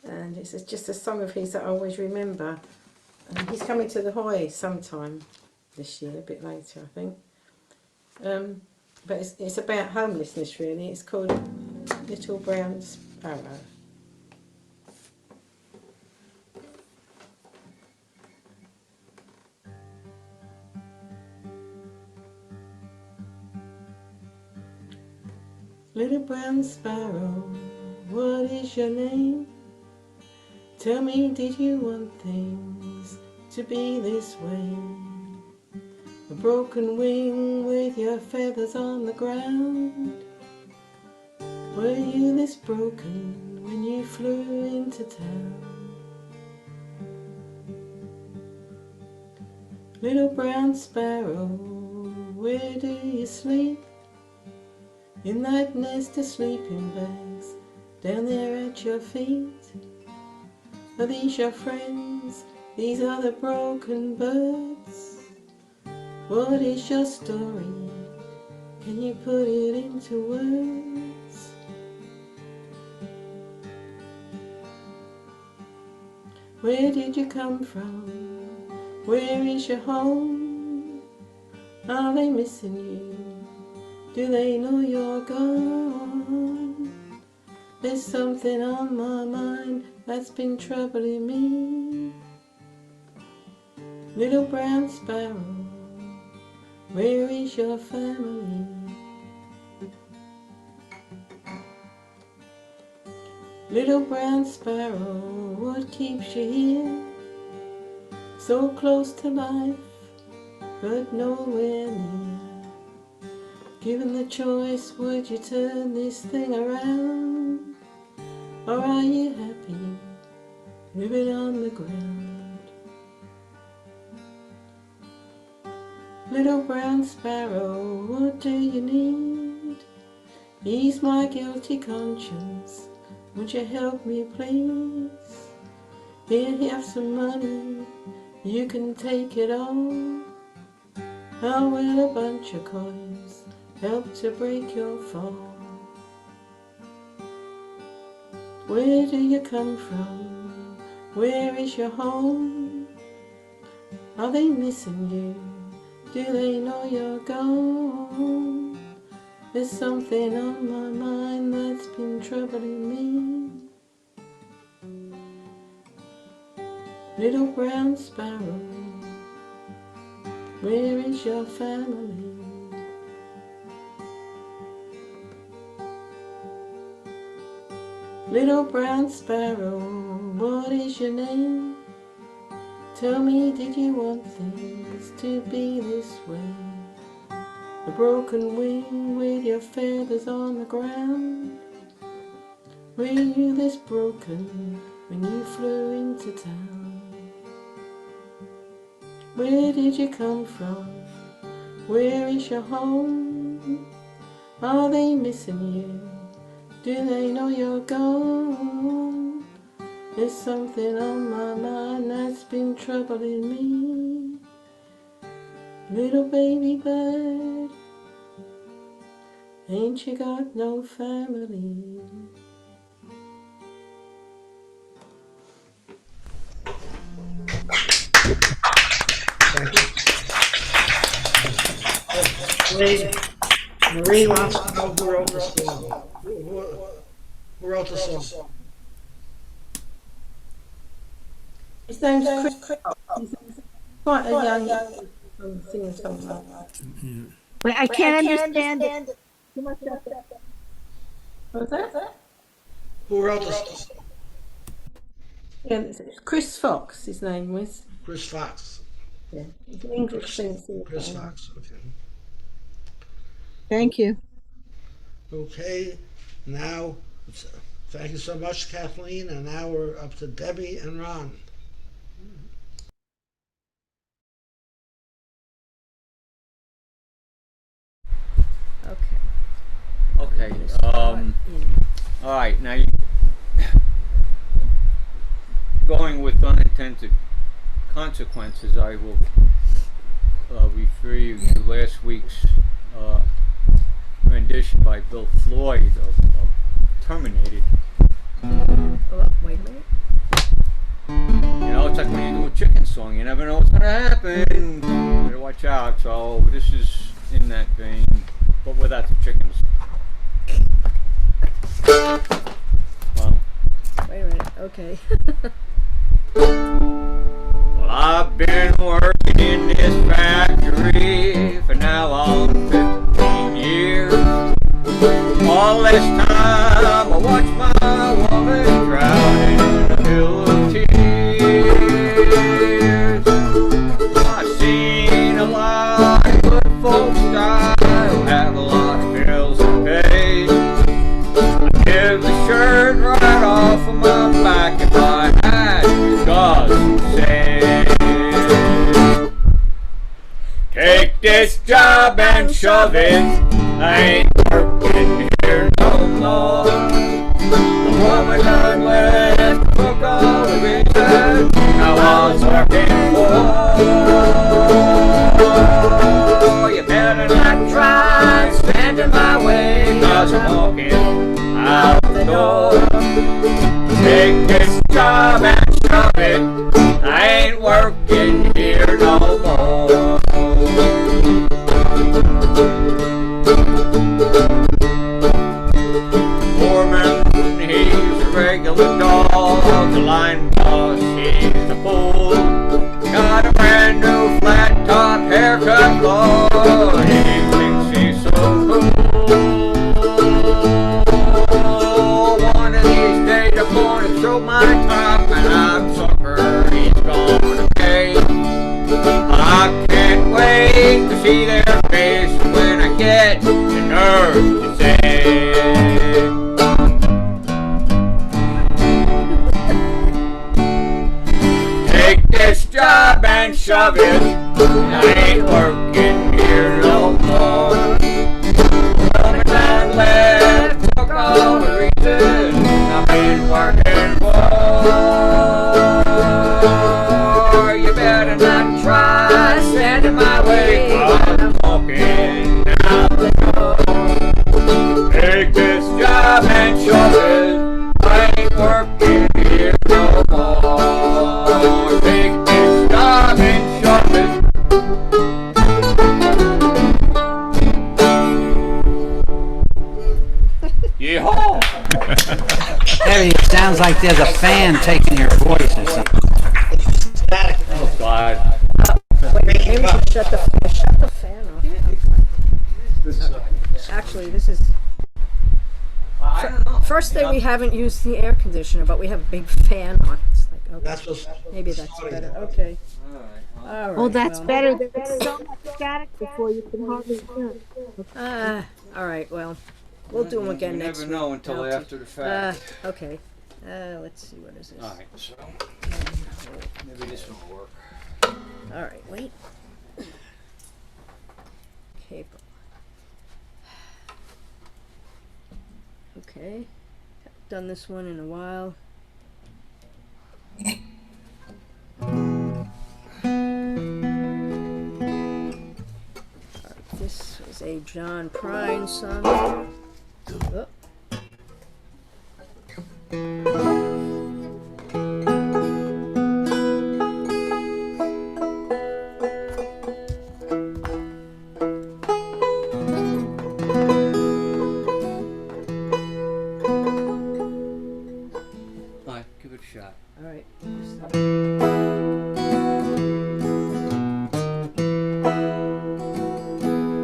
And it's just a song of his that I always remember. And he's coming to the Hoy sometime this year, a bit later, I think. But it's about homelessness, really. It's called Little Brown Sparrow. Little brown sparrow, what is your name? Tell me, did you want things to be this way? A broken wing with your feathers on the ground. Were you this broken when you flew into town? Little brown sparrow, where do you sleep? In that nest of sleeping bags, down there at your feet. Are these your friends? These are the broken birds. What is your story? Can you put it into words? Where did you come from? Where is your home? Are they missing you? Do they know you're gone? There's something on my mind that's been troubling me. Little brown sparrow, where is your family? Little brown sparrow, what keeps you here? So close to life, but nowhere near. Given the choice, would you turn this thing around? Or are you happy living on the ground? Little brown sparrow, what do you need? Ease my guilty conscience, won't you help me please? Here you have some money, you can take it all. How will a bunch of coins help to break your fall?
Where do you come from? Where is your home? Are they missing you? Do they know you're gone? There's something on my mind that's been troubling me. Little brown sparrow, where is your family? Little brown sparrow, what is your name? Tell me, did you want things to be this way? A broken wing with your feathers on the ground? Were you this broken when you flew into town? Where did you come from? Where is your home? Are they missing you? Do they know you're gone? There's something on my mind that's been troubling me. Little baby bird, ain't you got no family?
Marie wants to know who wrote the song. Who wrote the song?
His name's Chris. He's quite a young singer-songwriter.
But I can't understand it. Too much effort.
What was that?
Who wrote the song?
Yeah, it's Chris Fox, his name was.
Chris Fox.
Yeah, he's an English singer.
Chris Fox, okay.
Thank you.
Okay, now, thank you so much, Kathleen, and now we're up to Debbie and Ron.
Okay. All right. Now, going with unintended consequences, I will refer you to last week's rendition by Bill Floyd of "Terminated."
Oh, wait a minute.
You know, it's like when you do a chicken song, you never know what's gonna happen. You better watch out. So this is in that vein, but without the chickens. Well,
Wait a minute. Okay.
well, I've been working in this factory for now on 15 years. All this time I watch my woman drowning in a hill of tears. I've seen a lot of good folks die who have a lot of bills to pay. I'd give the shirt right off of my back if I had God to say, take this job and shove it, I ain't working here no more. The woman done left for all the reason I was working for. You better not try standing my way, 'cause I'm walking out the door. Take this job and shove it, I ain't working here no more. Foreman, he's a regular dog. The line boss, he's a fool. Got a brand new flat top haircut, boy. He thinks he's so cool. One of these days I'm gonna throw my top and I'm sucker he's gonna pay. I can't wait to see their face when I get the nerve to say, take this job and shove it, I ain't working here no more. Woman that left took all the reason I've been working for. You better not try standing my way, 'cause I'm walking out the door. Take this job and shove it, I ain't Yeehaw!
Harry, it sounds like there's a fan taking your voice or something.
Oh, God.
Maybe we should shut the fan off. Actually, this is. First day we haven't used the air conditioner, but we have a big fan on. It's like, okay,
That's what's
maybe that's better. Okay. All right.
Oh, that's
well.
better. There was so much static before you could hardly hear it.
All right. Well, we'll do them again
You
next
never
week.
know until after the fact.
Okay. Let's see. What is this?
All right, so maybe this will work.
All right. Wait. Paper. Okay. Haven't done this one in a while. Alright, this is a John Prine song. Oh.
All right, give it a shot.
All right.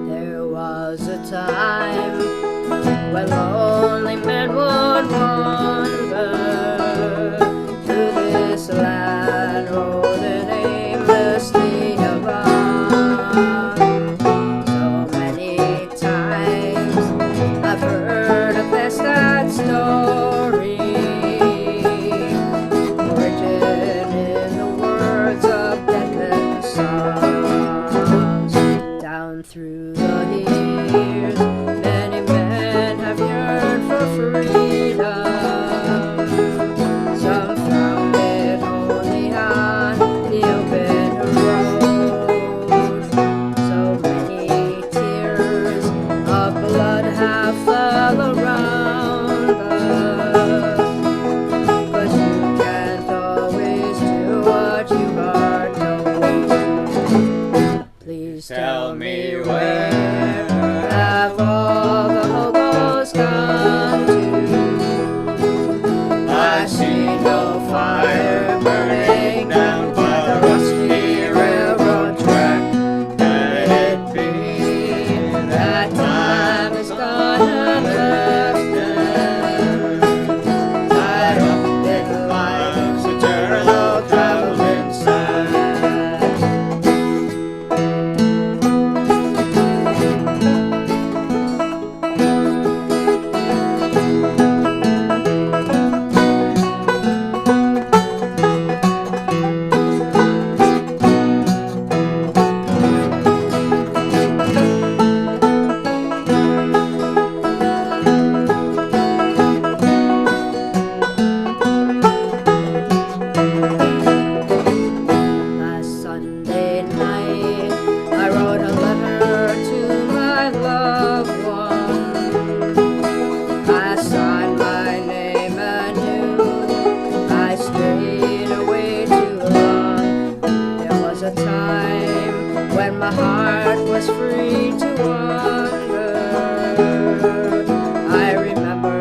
There was a time when lonely men would wander through this land, rolling aimlessly along. So many times I've heard of this sad story, written in the words of deathless songs. Down through the years, many men have yearned for freedom. Some found it only on the open road. So many tears of blood have fell around us, 'cause you can't always do what you are told. Please tell me where have all the hobos gone to? I see no fire burning down by the rusty railroad track. Can it be that time is gone and left them tied up in life's eternal traveling sand? Last Sunday night, I wrote a letter to my loved one. I signed my name anew. I stayed away too long. There was a time when my heart was free to wander. I remember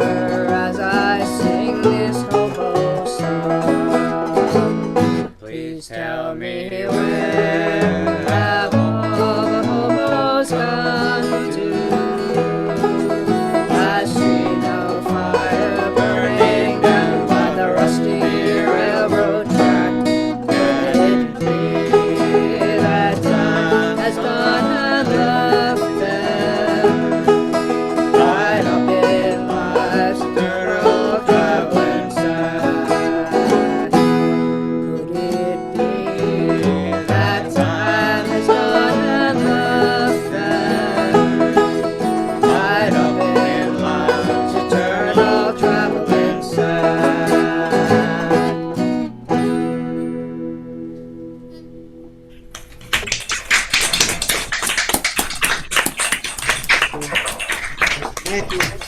as I sing this hobo song. Please tell me where have all the hobos gone to? I see no fire burning down by the rusty railroad track. Could it be that time has gone and left them tied up in life's eternal traveling sand? Could it be that time has gone and left them tied up in life's eternal traveling sand?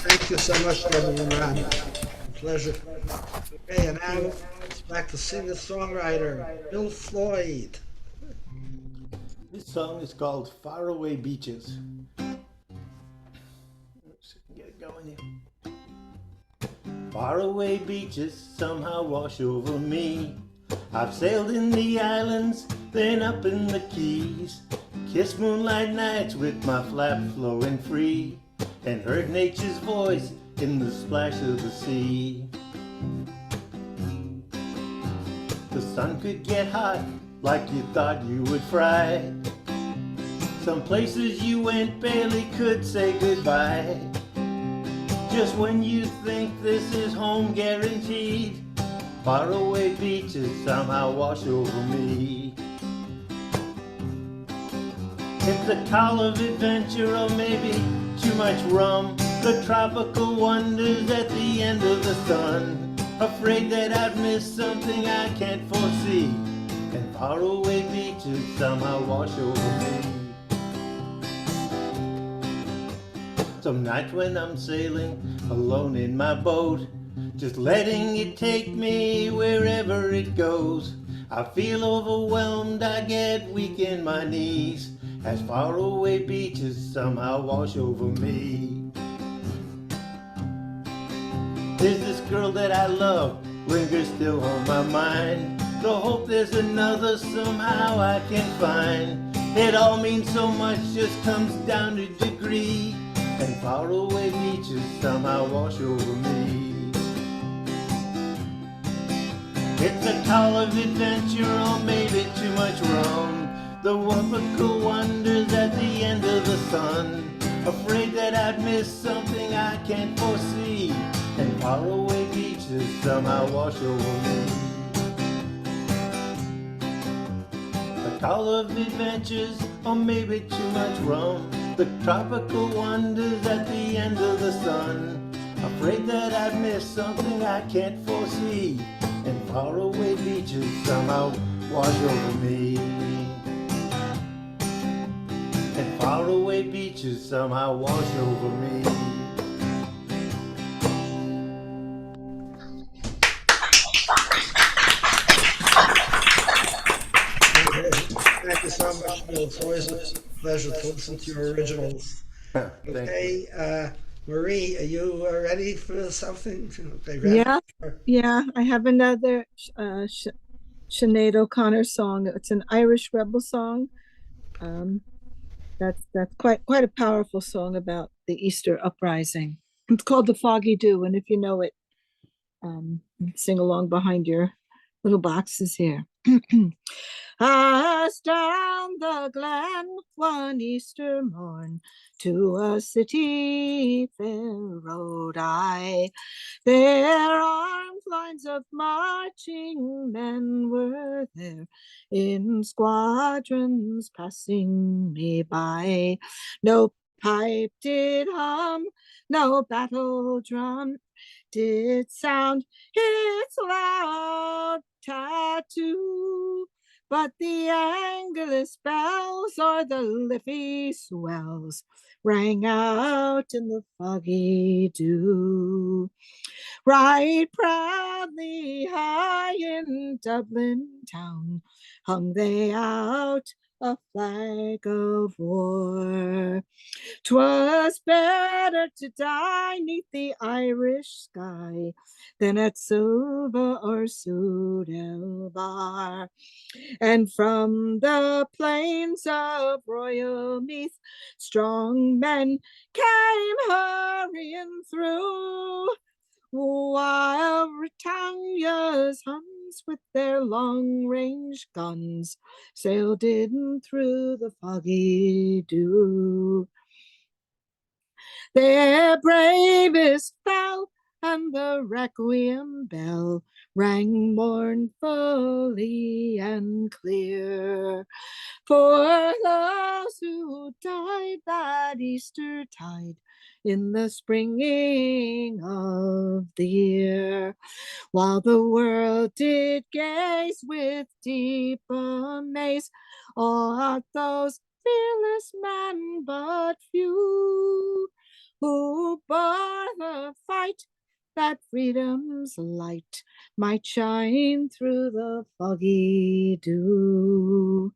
Thank you so much, gentlemen. Ron. Pleasure. Okay, and now it's back to singer-songwriter Bill Floyd.
This song is called Faraway Beaches. Let's get it going here. Faraway beaches somehow wash over me. I've sailed in the islands, then up in the Keys, kissed moonlight nights with my flap flowing free, and heard nature's voice in the splash of the sea. The sun could get hot like you thought you would fry. Some places you went barely could say goodbye. Just when you think this is home guaranteed, faraway beaches somehow wash over me. It's a call of adventure, or maybe too much rum, the tropical wonders at the end of the sun. Afraid that I'd miss something I can't foresee, and faraway beaches somehow wash over me. Some nights when I'm sailing alone in my boat, just letting it take me wherever it goes, I feel overwhelmed, I get weak in my knees, as faraway beaches somehow wash over me. There's this girl that I love, lingers still on my mind, the hope there's another somehow I can find. It all means so much, just comes down to degree, and faraway beaches somehow wash over me. It's a call of adventure, or maybe too much rum, the tropical wonders at the end of the sun. Afraid that I'd miss something I can't foresee, and faraway beaches somehow wash over me. A call of adventures, or maybe too much rum, the tropical wonders at the end of the sun. Afraid that I'd miss something I can't foresee, and faraway beaches somehow wash over me. And faraway beaches somehow wash over me.
Thank you so much, Bill. It's always a pleasure to listen to your originals. Okay, Marie, are you ready for something? Okay, ready?
Yeah, I have another Sinead O'Connor song. It's an Irish rebel song. That's quite a powerful song about the Easter uprising. It's called "The Foggy Dew," and if you know it, sing along behind your little boxes here. As down the glen one Easter morn to a city fair rode I. There armed lines of marching men were there, in squadrons passing me by. No pipe did hum, no battle drum did sound its loud tattoo, but the Angelus bells or the Liffey swells rang out in the foggy dew. Right proudly high in Dublin town hung they out a flag of war. 'Twas better to die 'neath the Irish sky than at Silva or Sudelbar. And from the plains of Royal Meath, strong men came hurrying through, while Britannia's Huns with their long-range guns sailed in through the foggy dew. Their bravest fell, and the requiem bell rang mournfully and clear for those who died that Easter tide in the springing of the year, while the world did gaze with deep amaze at those fearless men but few who bore the fight that freedom's light might shine through the foggy dew.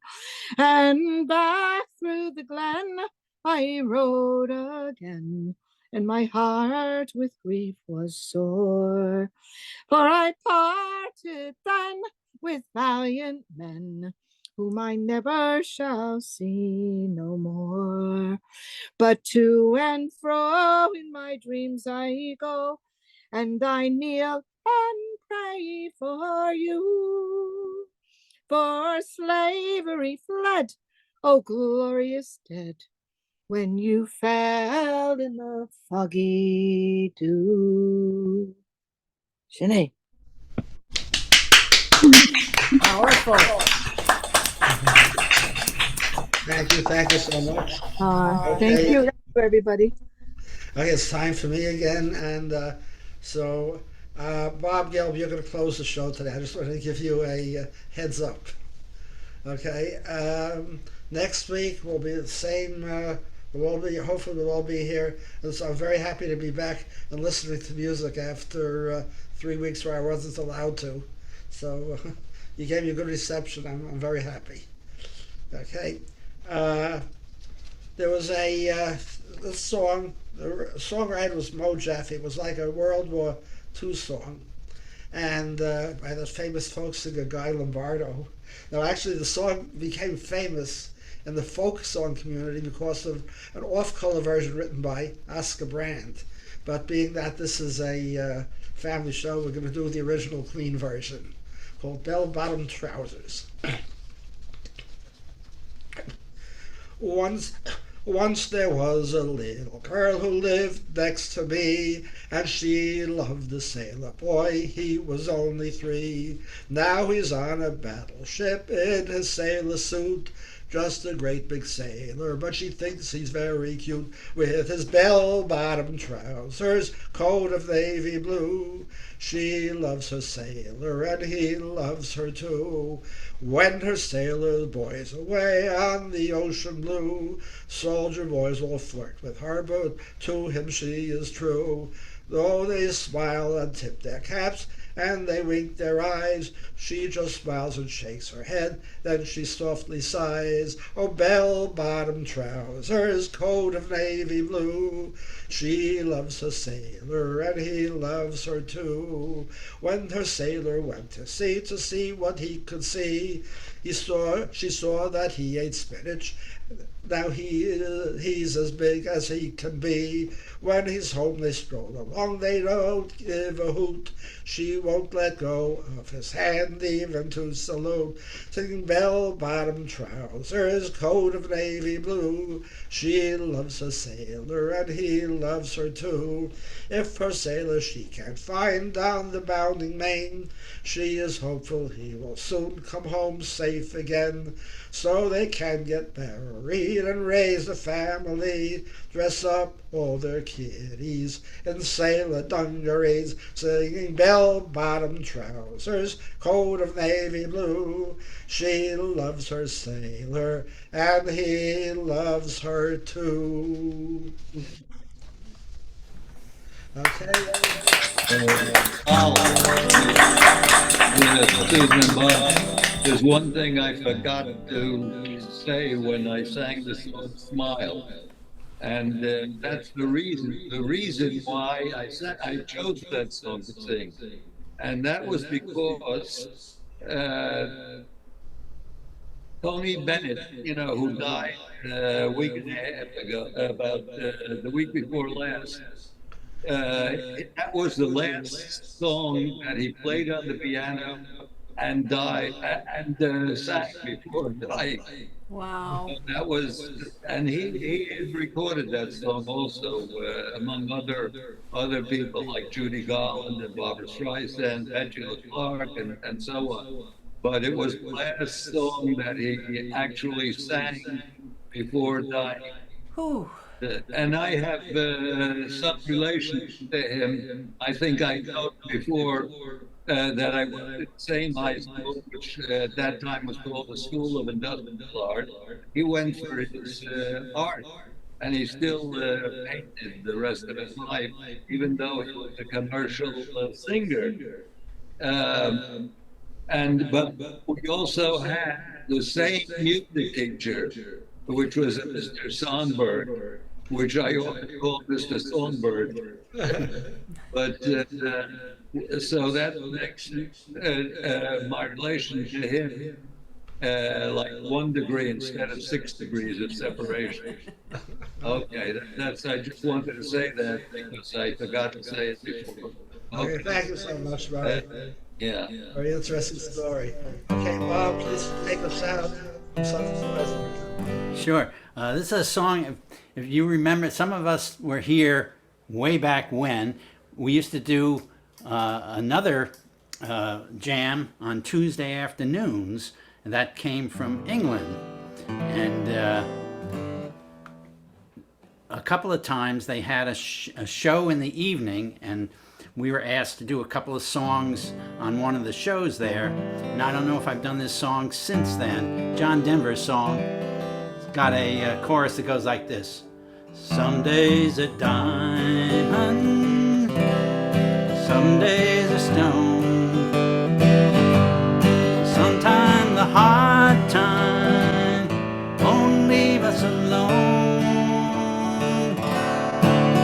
And back through the glen I rode again, and my heart with grief was sore. For I parted then with valiant men, whom I never shall see no more. But to and fro in my dreams I go, and I kneel and pray for you. For slavery fled, oh glorious dead, when you fell in the foggy dew. Sinead.
Powerful.
Thank you so much.
Thank you, everybody.
Okay, it's time for me again, and so Bob Gelb, you're going to close the show today. I just want to give you a heads up. Okay, next week will be the same. We'll all be hopefully we'll all be here, and so I'm very happy to be back and listening to music after 3 weeks where I wasn't allowed to. So you gave me a good reception. I'm very happy. Okay. There was this song. The songwriter was Mo Jaffe. It was like a World War II song, and by the famous folk singer Guy Lombardo. Now, actually, the song became famous in the folk song community because of an off-color version written by Oscar Brand. But being that this is a family show, we're going to do the original clean version called Bell Bottom Trousers. Once there was a little girl who lived next to me, and she loved a sailor boy, he was only 3. Now he's on a battleship in his sailor suit, just a great big sailor, but she thinks he's very cute with his bell-bottom trousers, coat of navy blue. She loves her sailor and he loves her too. When her sailor boy's away on the ocean blue, soldier boys will flirt with her, but to him she is true. Though they smile and tip their caps and they wink their eyes, she just smiles and shakes her head, then she softly sighs. Oh, bell-bottom trousers, coat of navy blue, she loves her sailor and he loves her too. When her sailor went to see what he could see, she saw that he ate spinach. Now he's as big as he can be. When he's home they stroll along, they don't give a hoot. She won't let go of his hand even to salute. Singing bell-bottom trousers, coat of navy blue, she loves her sailor and he loves her too. If her sailor she can't find down the bounding main, she is hopeful he will soon come home safe again, so they can get married and raise a family, dress up all their kiddies in sailor dungarees, singing bell-bottom trousers, coat of navy blue. She loves her sailor and he loves her too. Okay.
Susan and Bob, there's one thing I forgot to say when I sang the song Smile. And that's the reason why I chose that song to sing. And that was because Tony Bennett, who died a week and a half ago, about the week before last, that was the last song that he played on the piano and died and sang before dying.
Wow.
That was, and he had recorded that song also, among other people like Judy Garland and Barbara Streisand, Petula Clark, and so on. But it was the last song that he actually sang before dying.
Whew.
And I have some relation to him. I think I told before that I went to the same high school, which at that time was called the School of Industrial Art. He went for his art, and he still painted the rest of his life, even though he was a commercial singer. But we also had the same music teacher, which was Mr. Sonberg, which I often call Mr. Songbird. But so that makes my relation to him like 1 degree instead of 6 degrees of separation. Okay, that's, I just wanted to say that because I forgot to say it before.
Okay, thank you so much, Murray.
Yeah.
Very interesting story. Okay, Bob, please take us out. Something pleasant.
Sure. This is a song, if you remember, some of us were here way back when. We used to do another jam on Tuesday afternoons, and that came from England. And a couple of times they had a show in the evening, and we were asked to do a couple of songs on one of the shows there. And I don't know if I've done this song since then. John Denver's song. It's got a chorus that goes like this. Some days a diamond, some days a stone. Sometimes the hard time won't leave us alone.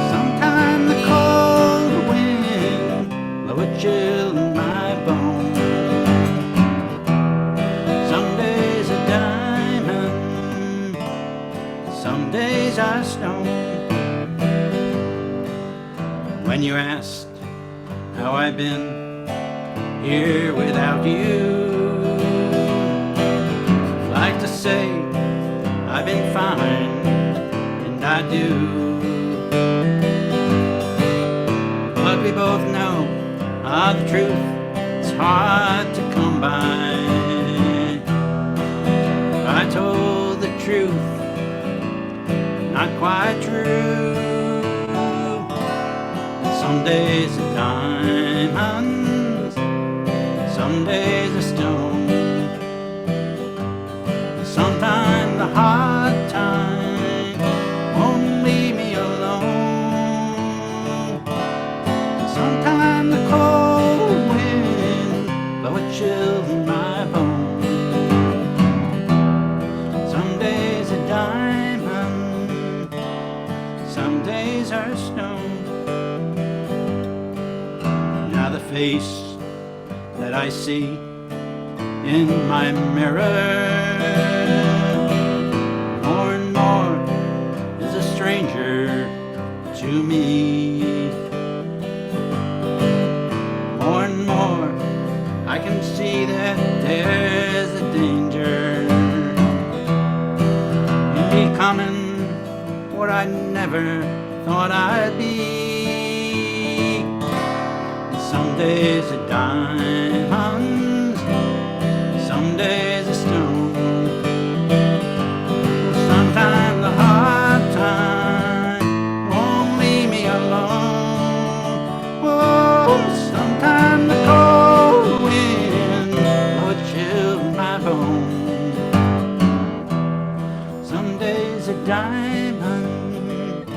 Sometimes the cold wind blow a chill in my bones. Some days a diamond, some days are stone. When you asked how I've been here without you, I'd like to say I've been fine, and I do. But we both know the truth is hard to come by. I told the truth, not quite true. Some days are diamonds, some days are stone. Sometimes the hard time won't leave me alone. Sometimes the cold wind blow a chill in my bones. Some days are diamond, some days are stone. Now the face that I see in my mirror, more and more is a stranger to me. More and more I can see that there's a danger in becoming what I never thought I'd be. Some days are diamonds, some days are stone. Sometimes the hard time won't leave me alone. Oh, sometimes the cold wind blow a chill in my bones. Some days are diamond,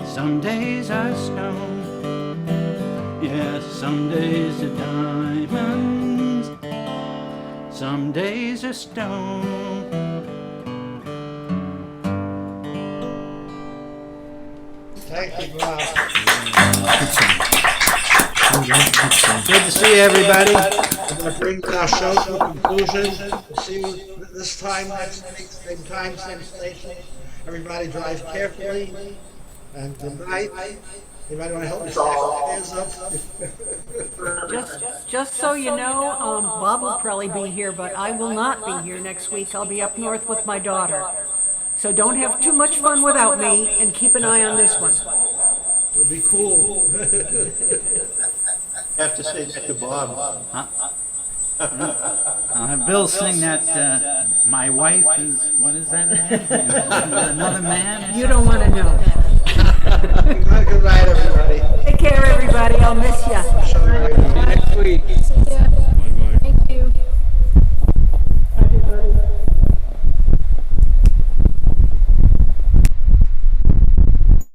some days are stone. Yeah, some days are diamonds, some days are stone.
Thank you, Bob.
Good to see everybody.
I'm going to bring our show to a conclusion. We'll see you this time next week, same time, same station. Everybody drive carefully, and good night. Anybody want to help me stack my hands up?
Just so you know, Bob will probably be here, but I will not be here next week. I'll be up north with my daughter. So don't have too much fun without me, and keep an eye on this one.
It'll be cool.
I have to say that to Bob.
I'll have Bill sing that, my wife is, what is that again? Another man?
You don't want to know.
Good night, everybody.
Take care, everybody. I'll miss you.